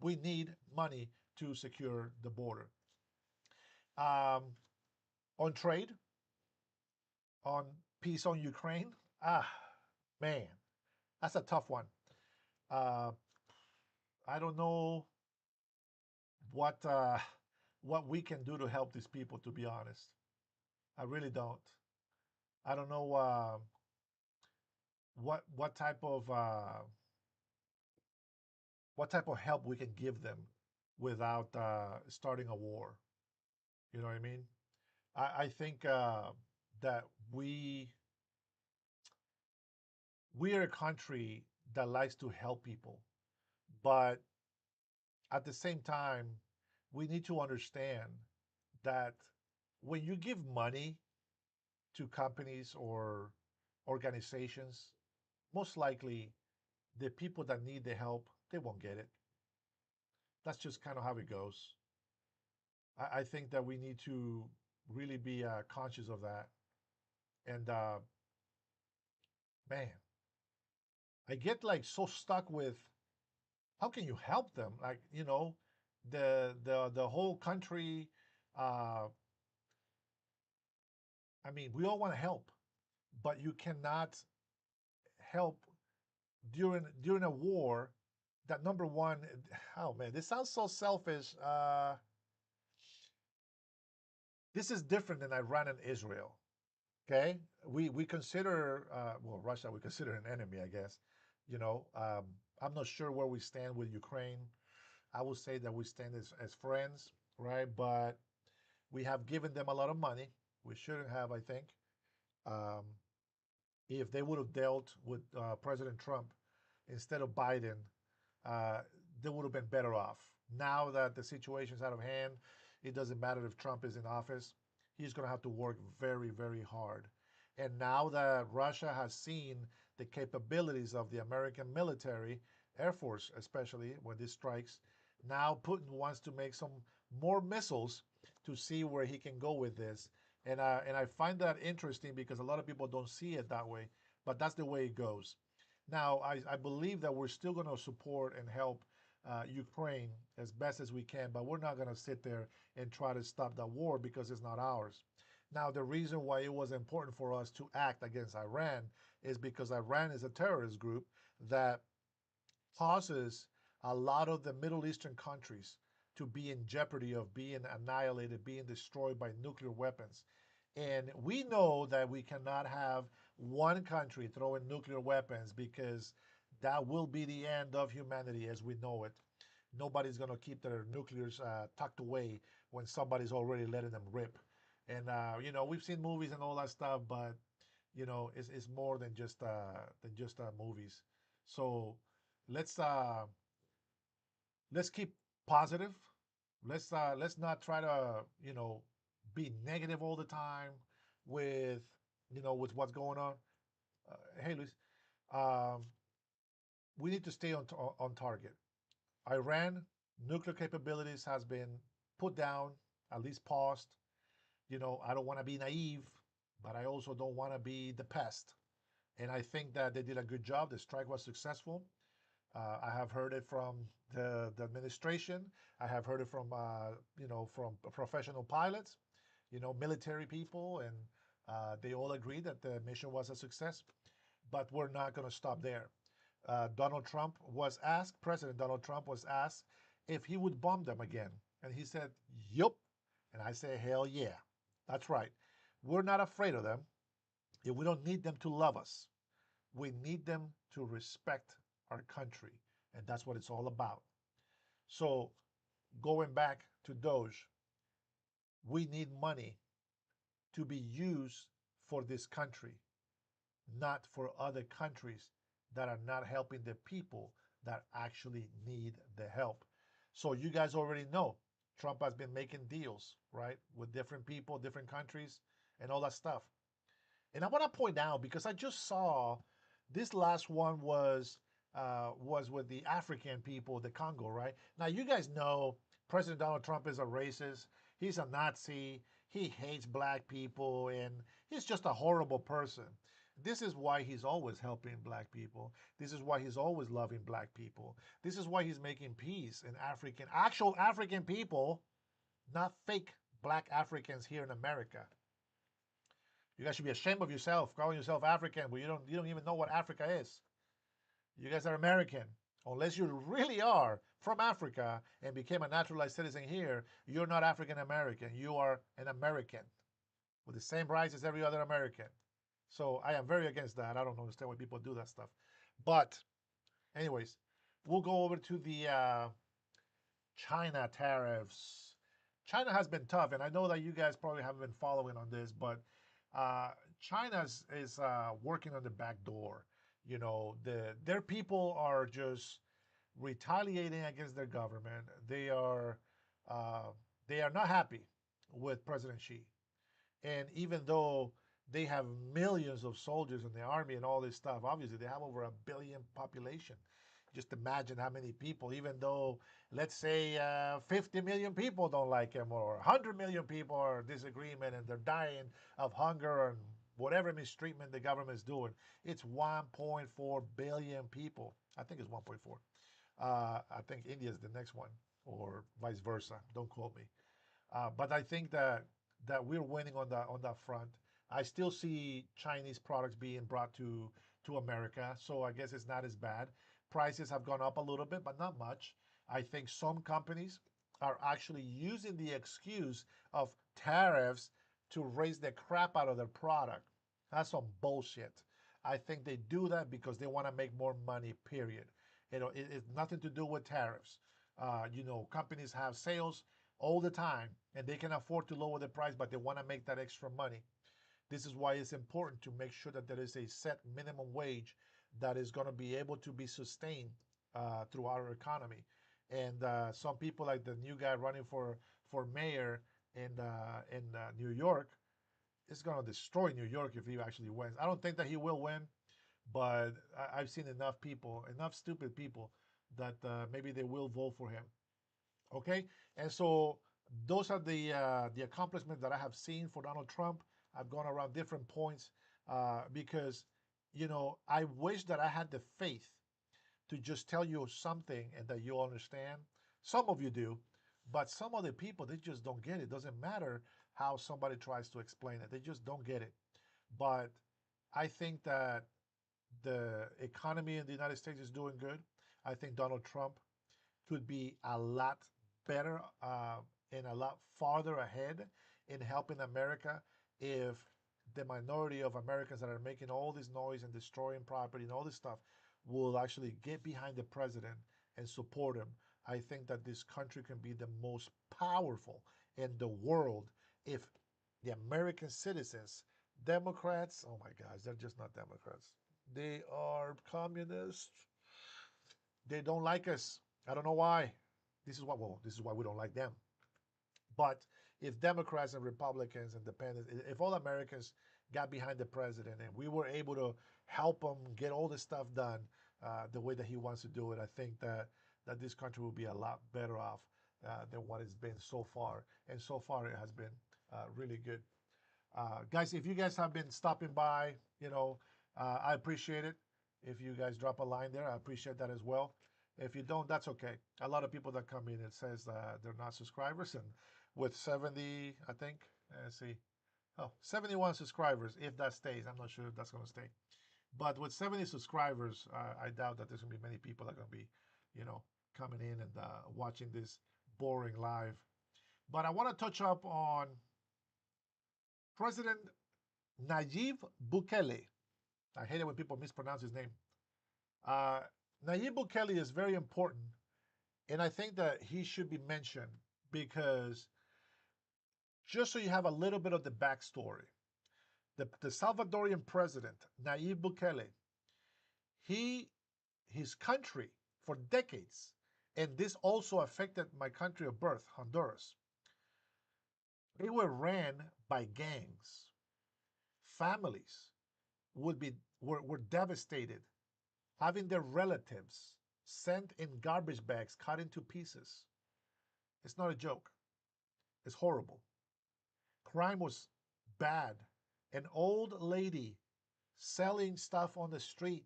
We need money to secure the border. Um, on trade, on peace on Ukraine. Ah, man, that's a tough one. Uh, I don't know what uh, what we can do to help these people. To be honest, I really don't. I don't know what type of help we can give them without starting a war. You know what I mean? I think that we are a country that likes to help people, but at the same time, we need to understand that when you give money to companies or organizations, most likely the people that need the help, they won't get it. That's just kind of how it goes. I think that we need to really be conscious of that. And man, I get like so stuck with how can you help them? Like, the whole country. Uh, I mean, we all want to help, but you cannot help during a war that number one. Oh man, this sounds so selfish. This is different than Iran and Israel. Okay, we consider well, Russia we consider an enemy, I guess. I'm not sure where we stand with Ukraine. I would say that we stand as friends, right? But we have given them a lot of money. We shouldn't have, I think. Um, if they would have dealt with President Trump instead of Biden, uh, they would have been better off. Now that the situation is out of hand, it doesn't matter if Trump is in office. He's going to have to work very, very hard. And now that Russia has seen the capabilities of the American military, Air Force especially, when this strikes, now Putin wants to make some more missiles to see where he can go with this. And I find that interesting because a lot of people don't see it that way, but that's the way it goes. Now, I believe that we're still going to support and help Ukraine as best as we can, but we're not going to sit there and try to stop the war because it's not ours. Now, the reason why it was important for us to act against Iran is because Iran is a terrorist group that causes a lot of the Middle Eastern countries to be in jeopardy of being annihilated, being destroyed by nuclear weapons. And we know that we cannot have one country throwing nuclear weapons because that will be the end of humanity as we know it. Nobody's going to keep their nuclears tucked away when somebody's already letting them rip. And we've seen movies and all that stuff, but it's more than just movies. So let's uh, let's keep positive. Let's not try to be negative all the time with with what's going on. Hey, Luis, um, we need to stay on target. Iran nuclear capabilities has been put down, at least paused. I don't want to be naive, but I also don't want to be the pest. And I think that they did a good job. The strike was successful. I have heard it from the administration. I have heard it from from professional pilots, military people, and they all agree that the mission was a success. But we're not going to stop there. President Donald Trump was asked if he would bomb them again. And he said, yup. And I say, hell yeah. That's right. We're not afraid of them. If we don't need them to love us, we need them to respect our country. And that's what it's all about. So, going back to Doge, we need money to be used for this country, not for other countries that are not helping the people that actually need the help. So you guys already know Trump has been making deals, right, with different people, different countries, and all that stuff. And I want to point out because I just saw this last one was with the African people, the Congo, right? Now you guys know President Donald Trump is a racist. He's a Nazi. He hates black people, and he's just a horrible person. This is why he's always helping black people. This is why he's always loving black people. This is why he's making peace in actual African people, not fake black Africans here in America. You guys should be ashamed of yourself, calling yourself African, but you don't even know what Africa is. You guys are American. Unless you really are from Africa and became a naturalized citizen here, you're not African American. You are an American with the same rights as every other American. So I am very against that. I don't understand why people do that stuff. But, anyways, we'll go over to the China tariffs. China has been tough, and I know that you guys probably haven't been following on this, but China is working on the back door. Their people are just retaliating against their government. Uh, they are not happy with President Xi. And even though they have millions of soldiers in the army and all this stuff, obviously they have over 1 billion population. Just imagine how many people, even though, let's say, 50 million people don't like him or 100 million people are disagreement and they're dying of hunger and whatever mistreatment the government is doing. It's 1.4 billion people. I think it's 1.4. I think India is the next one or vice versa. Don't quote me. But I think that we're winning on that front. I still see Chinese products being brought to America, so I guess it's not as bad. Prices have gone up a little bit, but not much. I think some companies are actually using the excuse of tariffs to raise the crap out of their product. That's some bullshit. I think they do that because they want to make more money, period. It's nothing to do with tariffs. Companies have sales all the time and they can afford to lower the price, but they want to make that extra money. This is why it's important to make sure that there is a set minimum wage that is going to be able to be sustained through our economy. And some people, like the new guy running for mayor in New York, is going to destroy New York if he actually wins. I don't think that he will win, but I've seen enough stupid people, that maybe they will vote for him. Okay, and so those are the accomplishments that I have seen for Donald Trump. I've gone around different points because I wish that I had the faith to just tell you something and that you understand. Some of you do, but some other people, they just don't get it. It doesn't matter how somebody tries to explain it; they just don't get it. But I think that the economy in the United States is doing good. I think Donald Trump could be a lot better and a lot farther ahead in helping America if the minority of Americans that are making all this noise and destroying property and all this stuff will actually get behind the president and support him, I think that this country can be the most powerful in the world if the American citizens, Democrats, oh my gosh, they're just not Democrats. They are communists. They don't like us. I don't know why. This is why we don't like them. But if Democrats and Republicans, independents, if all Americans got behind the president and we were able to help him get all this stuff done the way that he wants to do it, I think that this country will be a lot better off than what it's been so far. And so far, it has been really good. Guys, if you guys have been stopping by, I appreciate it. If you guys drop a line there, I appreciate that as well. If you don't, that's okay. A lot of people that come in, it says they're not subscribers, and with 70, I think, let's see, 71 subscribers, if that stays, I'm not sure if that's going to stay. But with 70 subscribers, I doubt that there's going to be many people that are going to be, you know, coming in and watching this boring live. But I want to touch up on President Nayib Bukele. I hate it when people mispronounce his name. Uh, Nayib Bukele is very important, and I think that he should be mentioned because just so you have a little bit of the backstory, the Salvadorian president Nayib Bukele, he his country for decades, and this also affected my country of birth, Honduras. They were ran by gangs. Families were devastated, having their relatives sent in garbage bags cut into pieces. It's not a joke. It's horrible. Crime was bad. An old lady selling stuff on the street,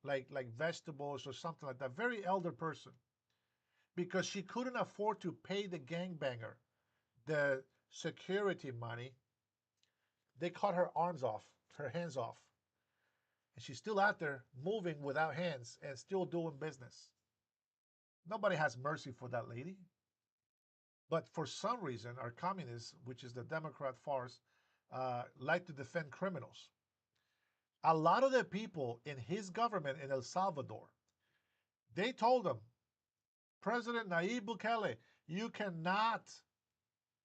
like vegetables or something like that, very elder person, because she couldn't afford to pay the gangbanger the security money. They cut her arms off, her hands off, and she's still out there moving without hands and still doing business. Nobody has mercy for that lady. But for some reason, our communists, which is the Democrat farce, like to defend criminals. A lot of the people in his government in El Salvador, they told him, President Nayib Bukele, you cannot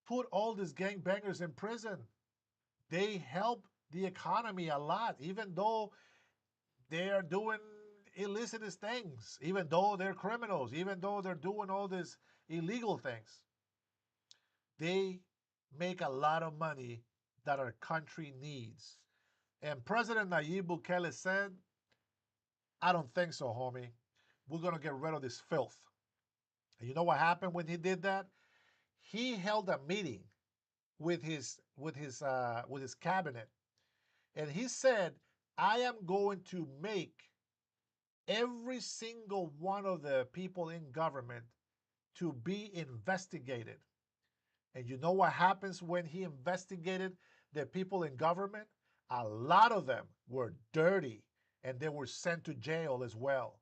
put all these gangbangers in prison. They help the economy a lot, even though they are doing illicit things, even though they're criminals, even though they're doing all these illegal things. They make a lot of money that our country needs. And President Nayib Bukele said, I don't think so, homie. We're going to get rid of this filth. And you know what happened when he did that? He held a meeting with his cabinet, and he said, I am going to make every single one of the people in government to be investigated. And you know what happens when he investigated the people in government? A lot of them were dirty and they were sent to jail as well.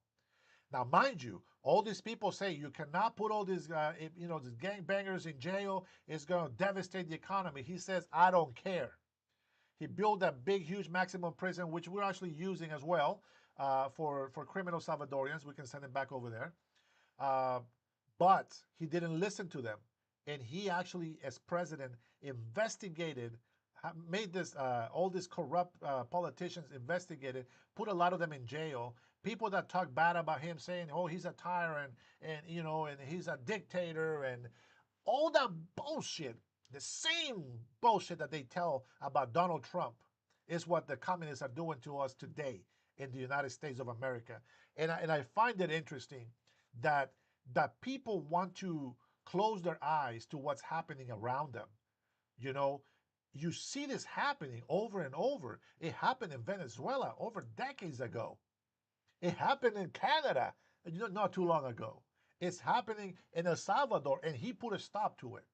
Now, mind you, all these people say you cannot put all these gangbangers in jail. It's going to devastate the economy. He says, I don't care. He built a big, huge maximum prison, which we're actually using as well for criminal Salvadorians. We can send them back over there. Uh, but he didn't listen to them. And he actually, as president, investigated, made this all these corrupt politicians investigated, put a lot of them in jail. People that talk bad about him, saying, "Oh, he's a tyrant," and he's a dictator, and all that bullshit. The same bullshit that they tell about Donald Trump is what the communists are doing to us today in the United States of America. And I find it interesting that people want to close their eyes to what's happening around them. You know, you see this happening over and over. It happened in Venezuela over decades ago. It happened in Canada not too long ago. It's happening in El Salvador, and he put a stop to it.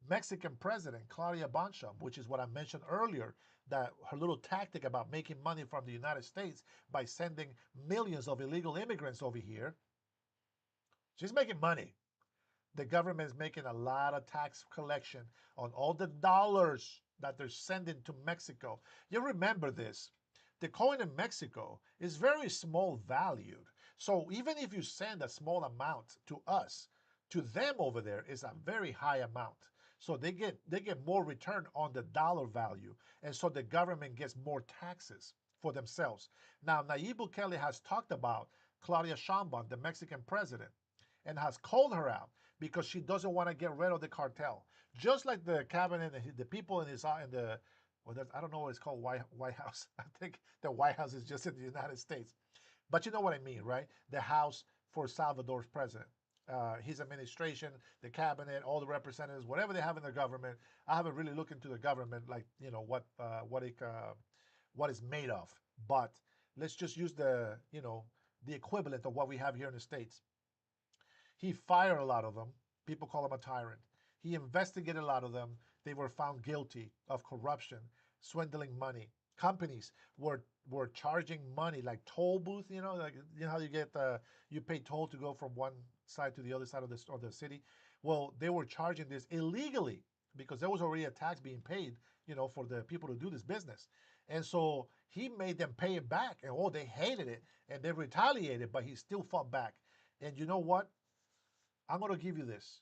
Mexican president Claudia Boncham, which is what I mentioned earlier, that her little tactic about making money from the United States by sending millions of illegal immigrants over here, she's making money. The government is making a lot of tax collection on all the dollars that they're sending to Mexico. You remember this. The coin in Mexico is very small valued. So even if you send a small amount to us, to them over there is a very high amount. So they get more return on the dollar value. And so the government gets more taxes for themselves. Now Nayib Bukele has talked about Claudia Sheinbaum, the Mexican president, and has called her out because she doesn't want to get rid of the cartel. Just like the cabinet, the people in his in the well, I don't know what it's called, White House. I think the White House is just in the United States, but you know what I mean, right? The House for Salvador's president, his administration, the cabinet, all the representatives, whatever they have in their government. I haven't really looked into the government, like what it's made of, but let's just use the equivalent of what we have here in the states. He fired a lot of them. People call him a tyrant. He investigated a lot of them. They were found guilty of corruption, swindling money. Companies were charging money like toll booth. Like how you get you pay toll to go from one side to the other side of the city. Well, they were charging this illegally because there was already a tax being paid. For the people to do this business, and so he made them pay it back. And they hated it and they retaliated, but he still fought back. And you know what? I'm going to give you this.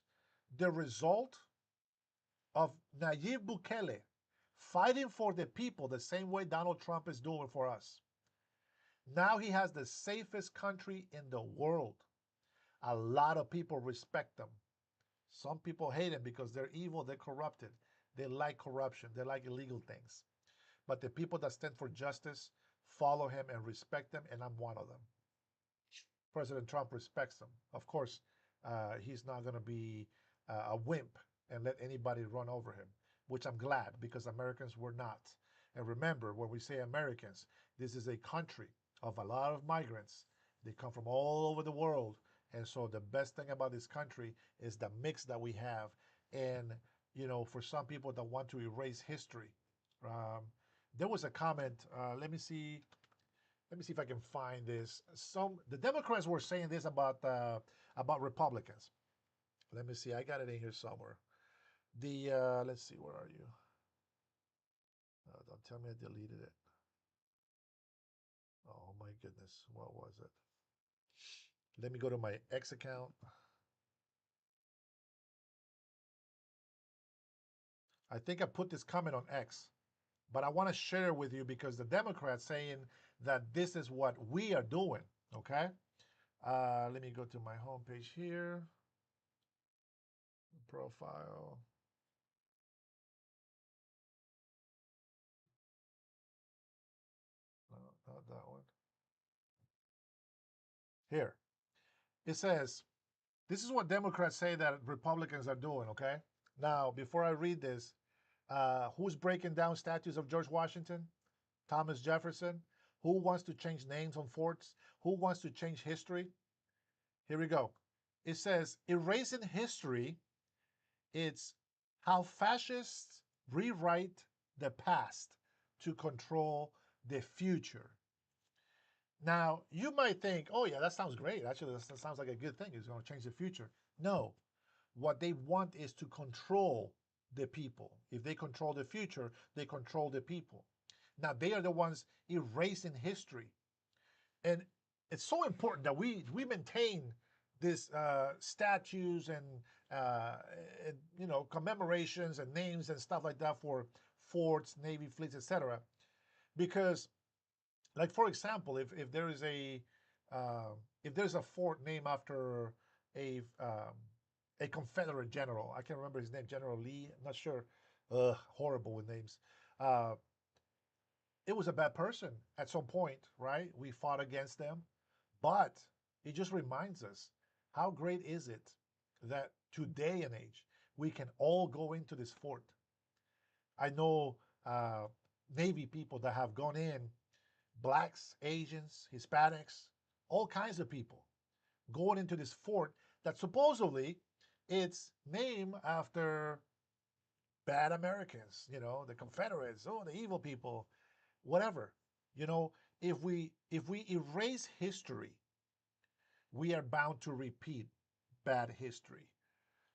The result of Nayib Bukele fighting for the people the same way Donald Trump is doing for us. Now he has the safest country in the world. A lot of people respect them. Some people hate him because they're evil, they're corrupted. They like corruption, they like illegal things. But the people that stand for justice follow him and respect him, and I'm one of them. President Trump respects them. Of course, he's not going to be a wimp and let anybody run over him, which I'm glad because Americans were not. And remember, when we say Americans, this is a country of a lot of migrants. They come from all over the world. And so the best thing about this country is the mix that we have. And, for some people that want to erase history, um, there was a comment. Let me see if I can find this. The Democrats were saying this about Republicans. Let me see. I got it in here somewhere. Let's see. Where are you? Don't tell me I deleted it. Oh my goodness. What was it? Let me go to my X account. I think I put this comment on X, but I want to share with you because the Democrats saying that this is what we are doing. Okay. Let me go to my homepage here. Profile. No, not that one. Here. It says, this is what Democrats say that Republicans are doing, okay? Now, before I read this, who's breaking down statues of George Washington? Thomas Jefferson? Who wants to change names on forts? Who wants to change history? Here we go. It says, erasing history, it's how fascists rewrite the past to control the future. Now, you might think, oh, yeah, that sounds great. Actually, that sounds like a good thing. It's going to change the future. No, what they want is to control the people. If they control the future, they control the people. Now, they are the ones erasing history. And it's so important that we maintain these statues uh, commemorations and names and stuff like that for forts, navy fleets, etc. Because, like for example, if there is uh, if there's a fort named after a Confederate general, I can't remember his name, General Lee. I'm not sure. Horrible with names. Uh, it was a bad person at some point, right? We fought against them, but it just reminds us how great is it that today and age we can all go into this fort. I know Navy people that have gone in, blacks, Asians, Hispanics, all kinds of people going into this fort that supposedly it's named after bad Americans, the Confederates, the evil people, whatever. You know, if we erase history, we are bound to repeat bad history.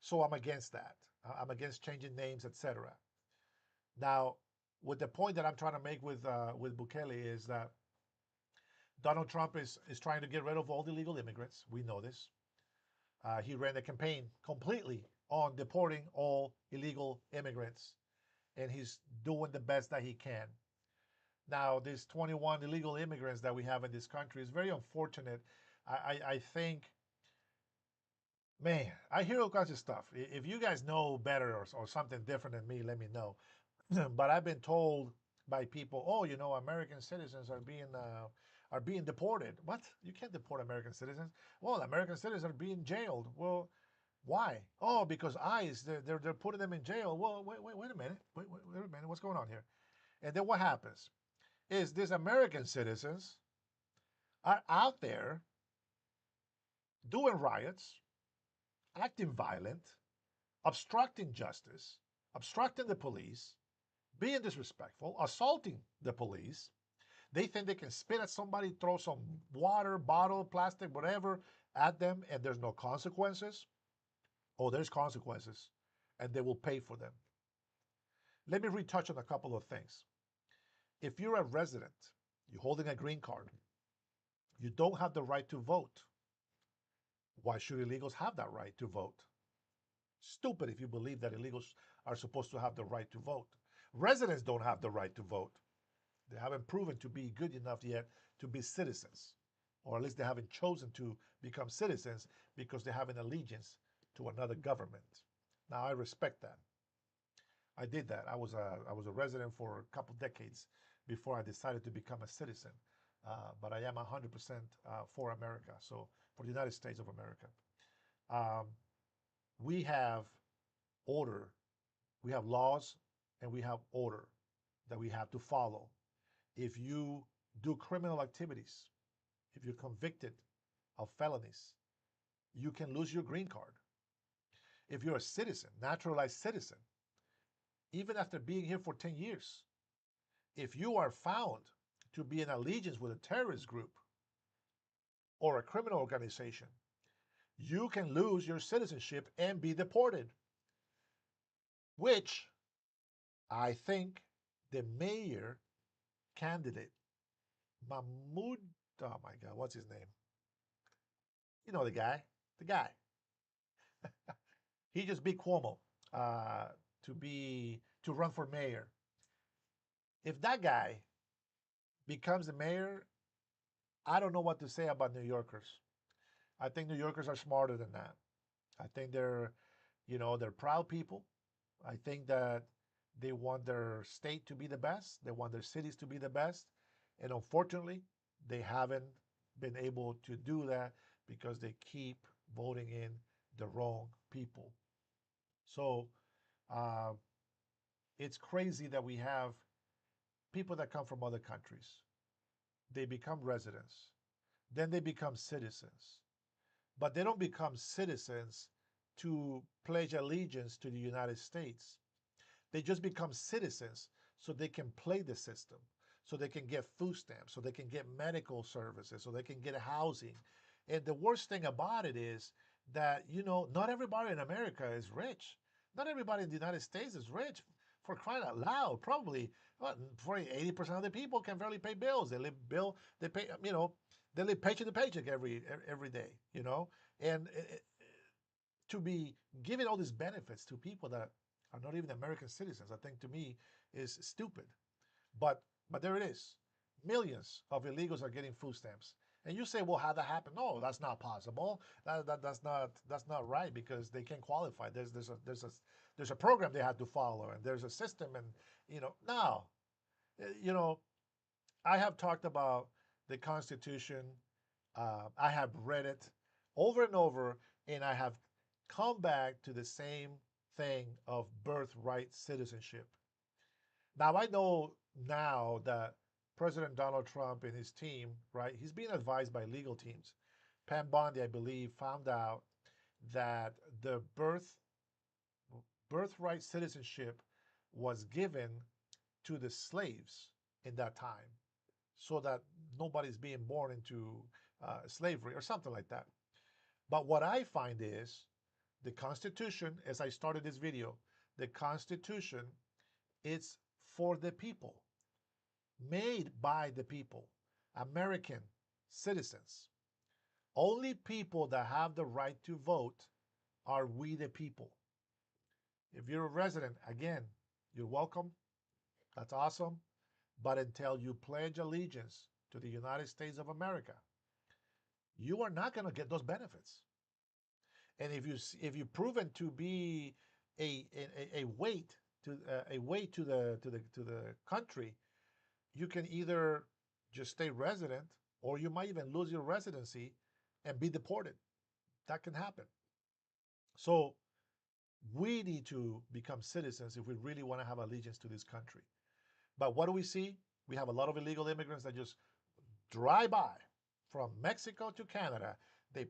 So I'm against that. I'm against changing names, etc. Now, with the point that I'm trying to make with Bukele is that Donald Trump is trying to get rid of all the illegal immigrants. We know this. He ran a campaign completely on deporting all illegal immigrants, and he's doing the best that he can. Now, these 21 illegal immigrants that we have in this country is very unfortunate. I think, man, I hear all kinds of stuff. If you guys know better or something different than me, let me know. But I've been told by people, oh, American citizens are being deported. What? You can't deport American citizens. Well, American citizens are being jailed. Well, why? Oh, because ICE, they're putting them in jail. Well, wait a minute. Wait a minute. What's going on here? And then what happens is these American citizens are out there doing riots, acting violent, obstructing justice, obstructing the police, being disrespectful, assaulting the police. They think they can spit at somebody, throw some water, bottle, plastic, whatever at them, and there's no consequences. Oh, there's consequences, and they will pay for them. Let me retouch on a couple of things. If you're a resident, you're holding a green card, you don't have the right to vote. Why should illegals have that right to vote? Stupid if you believe that illegals are supposed to have the right to vote. Residents don't have the right to vote. They haven't proven to be good enough yet to be citizens, or at least they haven't chosen to become citizens because they have an allegiance to another government. Now, I respect that. I did that. I was a resident for a couple decades before I decided to become a citizen. But I am 100% for America, so for the United States of America. Um, we have order, we have laws, and we have order that we have to follow. If you do criminal activities, if you're convicted of felonies, you can lose your green card. If you're a citizen, naturalized citizen, even after being here for 10 years, if you are found to be in allegiance with a terrorist group or a criminal organization, you can lose your citizenship and be deported, which I think the mayor candidate, Mahmoud, oh my God, what's his name? You know the guy. He just beat Cuomo uh, to run for mayor. If that guy becomes the mayor, I don't know what to say about New Yorkers. I think New Yorkers are smarter than that. I think they're proud people. I think that they want their state to be the best. They want their cities to be the best. And unfortunately, they haven't been able to do that because they keep voting in the wrong people. So uh, it's crazy that we have people that come from other countries. They become residents. Then they become citizens. But they don't become citizens to pledge allegiance to the United States. They just become citizens so they can play the system, so they can get food stamps, so they can get medical services, so they can get housing. And the worst thing about it is that, not everybody in America is rich. Not everybody in the United States is rich. For crying out loud, probably what, 80% of the people can barely pay bills. They pay, they live paycheck to paycheck every day. And to be giving all these benefits to people that are not even American citizens, I think to me is stupid. But there it is. Millions of illegals are getting food stamps. And you say, well, how that happened? No, that's not possible. That's not right because they can't qualify. There's a program they have to follow and there's a system and no. You know, I have talked about the Constitution. I have read it over and over, and I have come back to the same thing of birthright citizenship. Now, I know now that President Donald Trump and his team, right, he's being advised by legal teams. Pam Bondi, I believe, found out that the birthright citizenship was given to the slaves in that time so that nobody's being born into slavery or something like that. But what I find is the Constitution, as I started this video, the Constitution, it's for the people, made by the people, American citizens. Only people that have the right to vote are we the people. If you're a resident, again, you're welcome. That's awesome. But until you pledge allegiance to the United States of America, you are not going to get those benefits. And if you proven to be a weight to the country, you can either just stay resident, or you might even lose your residency and be deported. That can happen. So we need to become citizens if we really want to have allegiance to this country. But what do we see? We have a lot of illegal immigrants that just drive by from Mexico to Canada. They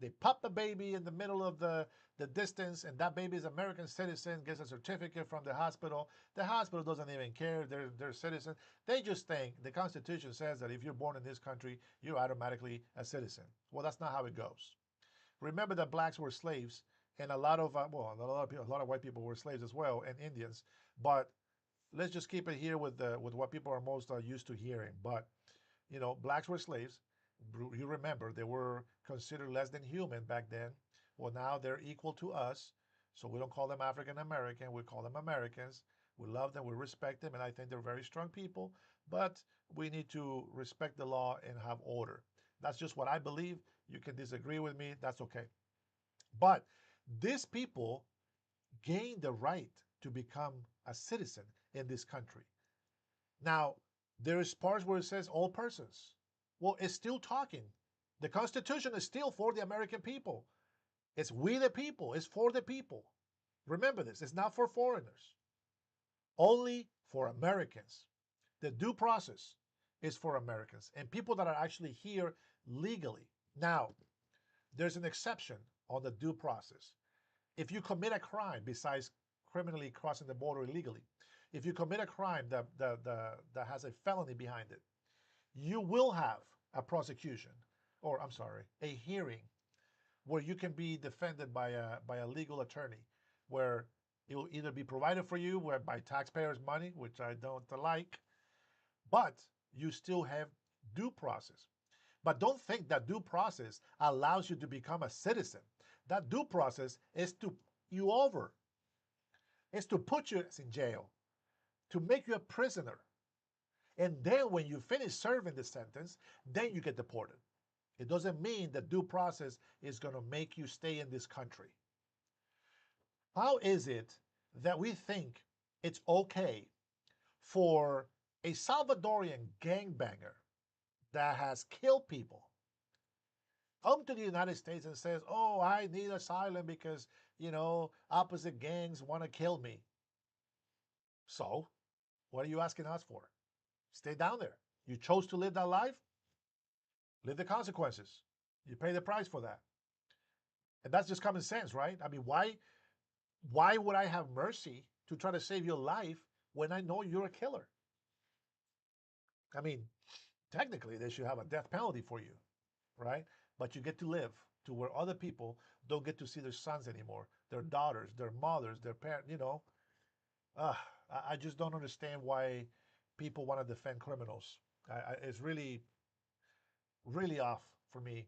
they pop the baby in the middle of the distance, and that baby is American citizen, gets a certificate from the hospital. The hospital doesn't even care. They're citizen. They just think the Constitution says that if you're born in this country, you're automatically a citizen. Well, that's not how it goes. Remember that blacks were slaves, and a lot of a lot of white people were slaves as well, and Indians. But let's just keep it here with what people are most used to hearing. But blacks were slaves. You remember they were considered less than human back then. Well, now they're equal to us, so we don't call them African American. We call them Americans. We love them. We respect them, and I think they're very strong people. But we need to respect the law and have order. That's just what I believe. You can disagree with me. That's okay. But these people gain the right to become a citizen in this country. Now, there is parts where it says all persons. Well, it's still talking. The Constitution is still for the American people. It's we the people. It's for the people. Remember this. It's not for foreigners. Only for Americans. The due process is for Americans and people that are actually here legally. Now, there's an exception on the due process. If you commit a crime besides criminally crossing the border illegally, if you commit a crime that has a felony behind it, you will have a prosecution, or I'm sorry, a hearing where you can be defended by a legal attorney, where it will either be provided for you where by taxpayers' money, which I don't like, but you still have due process. But don't think that due process allows you to become a citizen. That due process is to you over, is to put you in jail, to make you a prisoner. And then when you finish serving the sentence, then you get deported. It doesn't mean that due process is going to make you stay in this country. How is it that we think it's okay for a Salvadorian gangbanger that has killed people come to the United States and says, "Oh, I need asylum because, opposite gangs want to kill me." So, what are you asking us for? Stay down there. You chose to live that life, live the consequences. You pay the price for that. And that's just common sense, right? I mean, why would I have mercy to try to save your life when I know you're a killer? I mean, technically they should have a death penalty for you, right? But you get to live to where other people don't get to see their sons anymore, their daughters, their mothers, their parents. Uh, I just don't understand why people want to defend criminals. It's really, really off for me.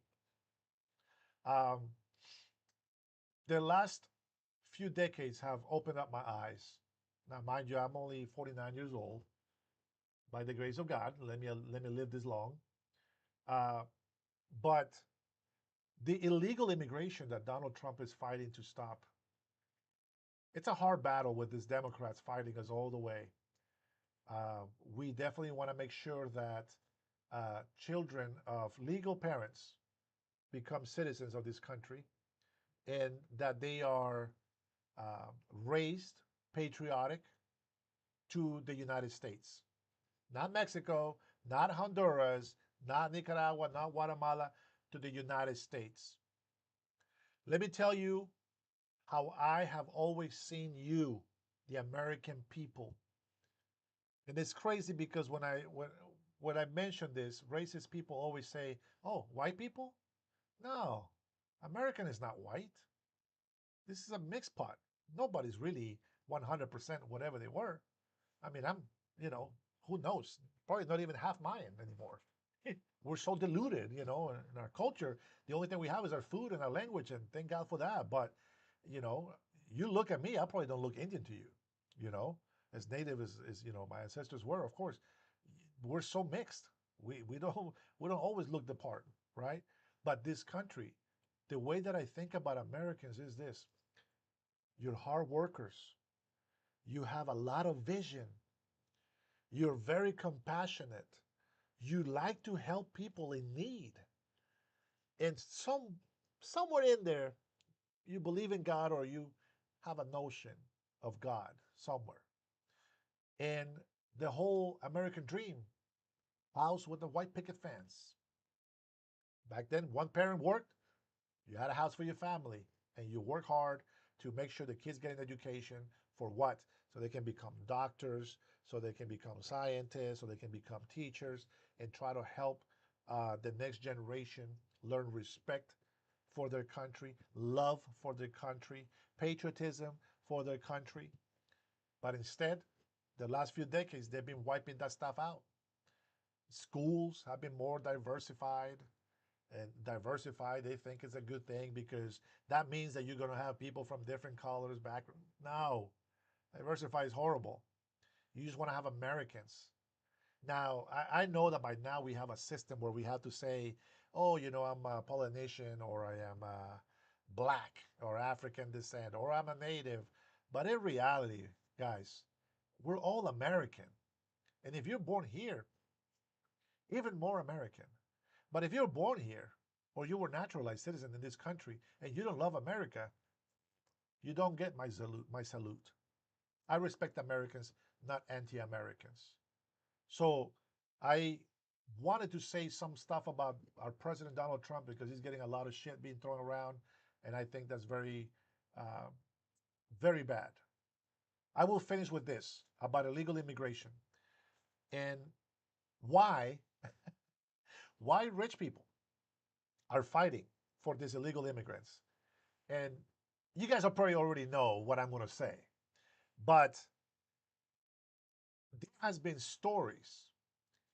Um, the last few decades have opened up my eyes. Now, mind you, I'm only 49 years old. By the grace of God, let me live this long. Uh, but the illegal immigration that Donald Trump is fighting to stop, it's a hard battle with these Democrats fighting us all the way. Uh, we definitely want to make sure that children of legal parents become citizens of this country, and that they are uh, raised patriotic to the United States. Not Mexico, not Honduras, not Nicaragua, not Guatemala, to the United States. Let me tell you how I have always seen you, the American people. And it's crazy because when I mention this, racist people always say, "Oh, white people?" No, American is not white. This is a mixed pot. Nobody's really 100% whatever they were. I mean, you know, who knows? Probably not even half Mayan anymore. We're so deluded, in our culture. The only thing we have is our food and our language, and thank God for that. But, you know, you look at me, I probably don't look Indian to you, you know, as native as my ancestors were. Of course, we're so mixed. We don't always look the part, right? But this country, the way that I think about Americans is this: you're hard workers. You have a lot of vision. You're very compassionate. You like to help people in need. And somewhere in there, you believe in God or you have a notion of God somewhere. And the whole American dream, house with the white picket fence. Back then, one parent worked, you had a house for your family, and you work hard to make sure the kids get an education for what? So they can become doctors, so they can become scientists, so they can become teachers, and try to help the next generation learn respect for their country, love for their country, patriotism for their country. But instead, the last few decades, they've been wiping that stuff out. Schools have been more diversified, and diversify they think is a good thing because that means that you're going to have people from different colors background. No, diversify is horrible. You just want to have Americans. Now I know that by now we have a system where we have to say, oh, I'm a Polynesian, or I am black or African descent, or I'm a native. But in reality, guys, we're all American. And if you're born here, even more American. But if you're born here or you were naturalized citizen in this country and you don't love America, you don't get my salute. My salute. I respect Americans, not anti-Americans. So I wanted to say some stuff about our president Donald Trump because he's getting a lot of shit being thrown around, and I think that's very, uh, very bad. I will finish with this about illegal immigration and why why rich people are fighting for these illegal immigrants. And you guys will probably already know what I'm going to say, but there has been stories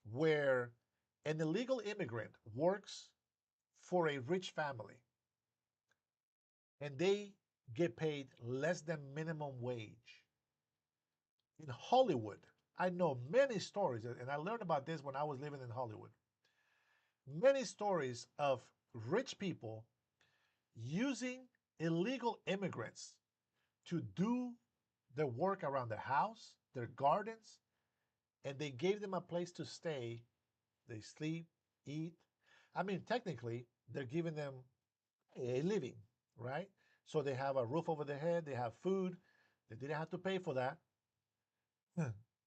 where an illegal immigrant works for a rich family and they get paid less than minimum wage. In Hollywood, I know many stories, and I learned about this when I was living in Hollywood. Many stories of rich people using illegal immigrants to do their work around the house, their gardens, and they gave them a place to stay. They sleep, eat. I mean, technically, they're giving them a living, right? So they have a roof over their head, they have food. They didn't have to pay for that,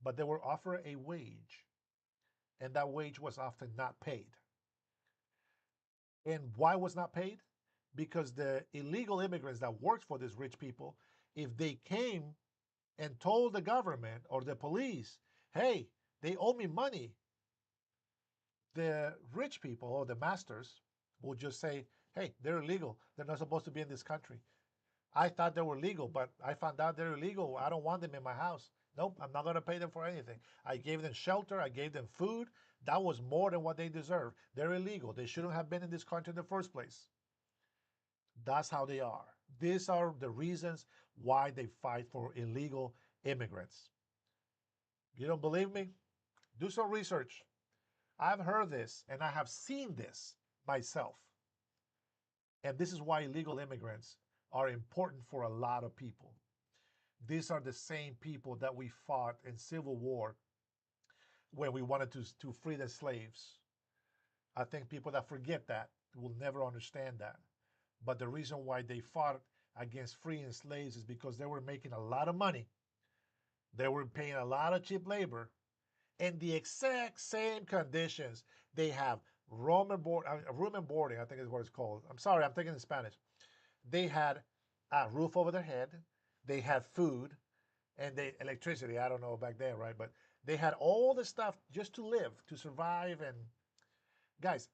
but they were offered a wage, and that wage was often not paid. And why was not paid? Because the illegal immigrants that worked for these rich people, if they came and told the government or the police, hey, they owe me money, the rich people or the masters will just say, hey, they're illegal. They're not supposed to be in this country. I thought they were legal, but I found out they're illegal. I don't want them in my house. Nope, I'm not going to pay them for anything. I gave them shelter. I gave them food. That was more than what they deserve. They're illegal. They shouldn't have been in this country in the first place. That's how they are. These are the reasons why they fight for illegal immigrants. You don't believe me? Do some research. I've heard this and I have seen this myself. And this is why illegal immigrants are important for a lot of people. These are the same people that we fought in Civil War when we wanted to free the slaves. I think people that forget that will never understand that. But the reason why they fought against freeing slaves is because they were making a lot of money. They were paying a lot of cheap labor in the exact same conditions. They have room and boarding, I think is what it's called. I'm sorry, I'm thinking in Spanish. They had a roof over their head. They had food and they electricity. I don't know back then, right? But they had all the stuff just to live, to survive. And guys,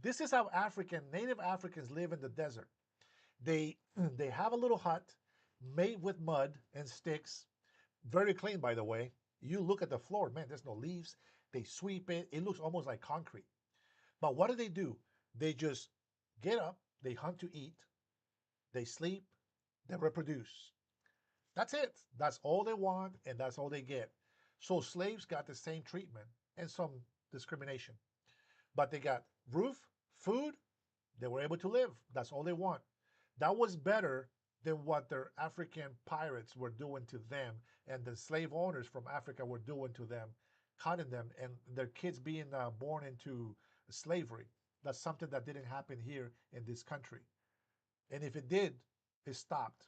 this is how Native Africans live in the desert. They they have a little hut made with mud and sticks, very clean, by the way. You look at the floor, man, there's no leaves. They sweep it. It looks almost like concrete. But what do? They just get up, they hunt to eat, they sleep, they reproduce. That's it. That's all they want, and that's all they get. So slaves got the same treatment and some discrimination. But they got roof, food, they were able to live. That's all they want. That was better than what their African pirates were doing to them and the slave owners from Africa were doing to them, cutting them and their kids being born into slavery. That's something that didn't happen here in this country. And if it did, it stopped.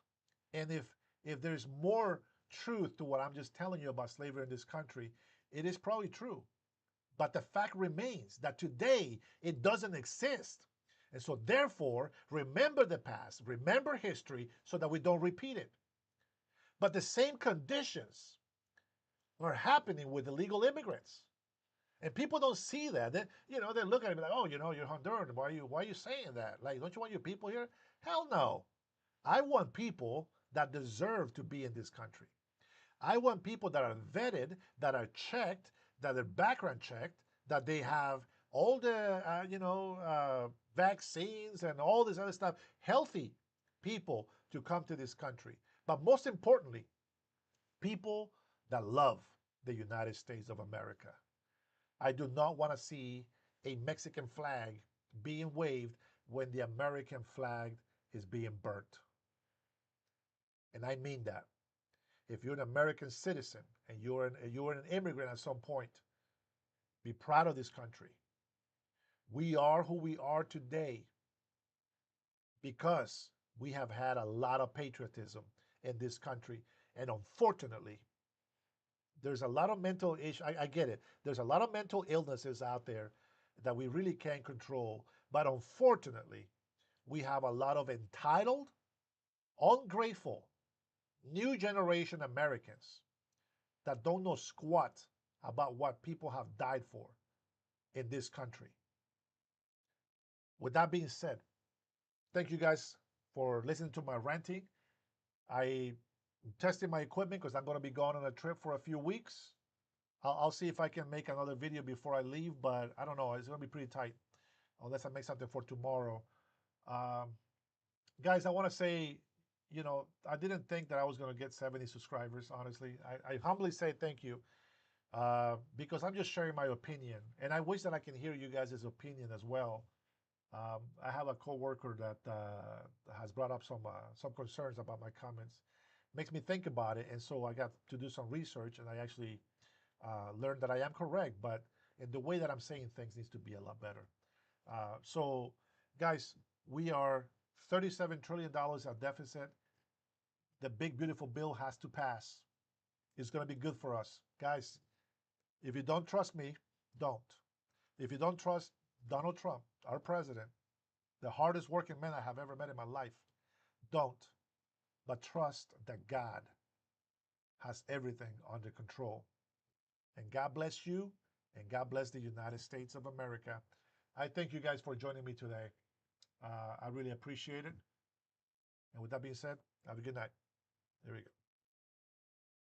And if there's more truth to what I'm just telling you about slavery in this country, it is probably true. But the fact remains that today it doesn't exist. And so, therefore, remember the past, remember history so that we don't repeat it. But the same conditions are happening with illegal immigrants. And people don't see that. They look at it like, oh, you're Honduran. Why are you saying that? Like, don't you want your people here? Hell no. I want people that deserve to be in this country. I want people that are vetted, that are checked, that are background checked, that they have all the vaccines and all this other stuff, healthy people to come to this country. But most importantly, people that love the United States of America. I do not want to see a Mexican flag being waved when the American flag is being burnt. And I mean that. If you're an American citizen and you're an immigrant at some point, be proud of this country. We are who we are today because we have had a lot of patriotism in this country. And unfortunately, there's a lot of mental issues. I get it. There's a lot of mental illnesses out there that we really can't control. But unfortunately, we have a lot of entitled, ungrateful, new generation Americans that don't know squat about what people have died for in this country. With that being said, thank you guys for listening to my ranting. I am testing my equipment because I'm going to be going on a trip for a few weeks. I'll see if I can make another video before I leave, but I don't know. It's going to be pretty tight unless I make something for tomorrow. Um, Guys, I want to say, I didn't think that I was going to get 70 subscribers, honestly. I humbly say thank you because I'm just sharing my opinion. And I wish that I can hear you guys' opinion as well. I have a coworker that has brought up some concerns about my comments. Makes me think about it, and so I got to do some research, and I actually learned that I am correct, but in the way that I'm saying things needs to be a lot better. So, guys, we are $37 trillion at deficit. The big beautiful bill has to pass. It's going to be good for us, guys. If you don't trust me, don't. If you don't trust Donald Trump, our president, the hardest working man I have ever met in my life, don't. But trust that God has everything under control. And God bless you, and God bless the United States of America. I thank you guys for joining me today. I really appreciate it. And with that being said, have a good night. There we go.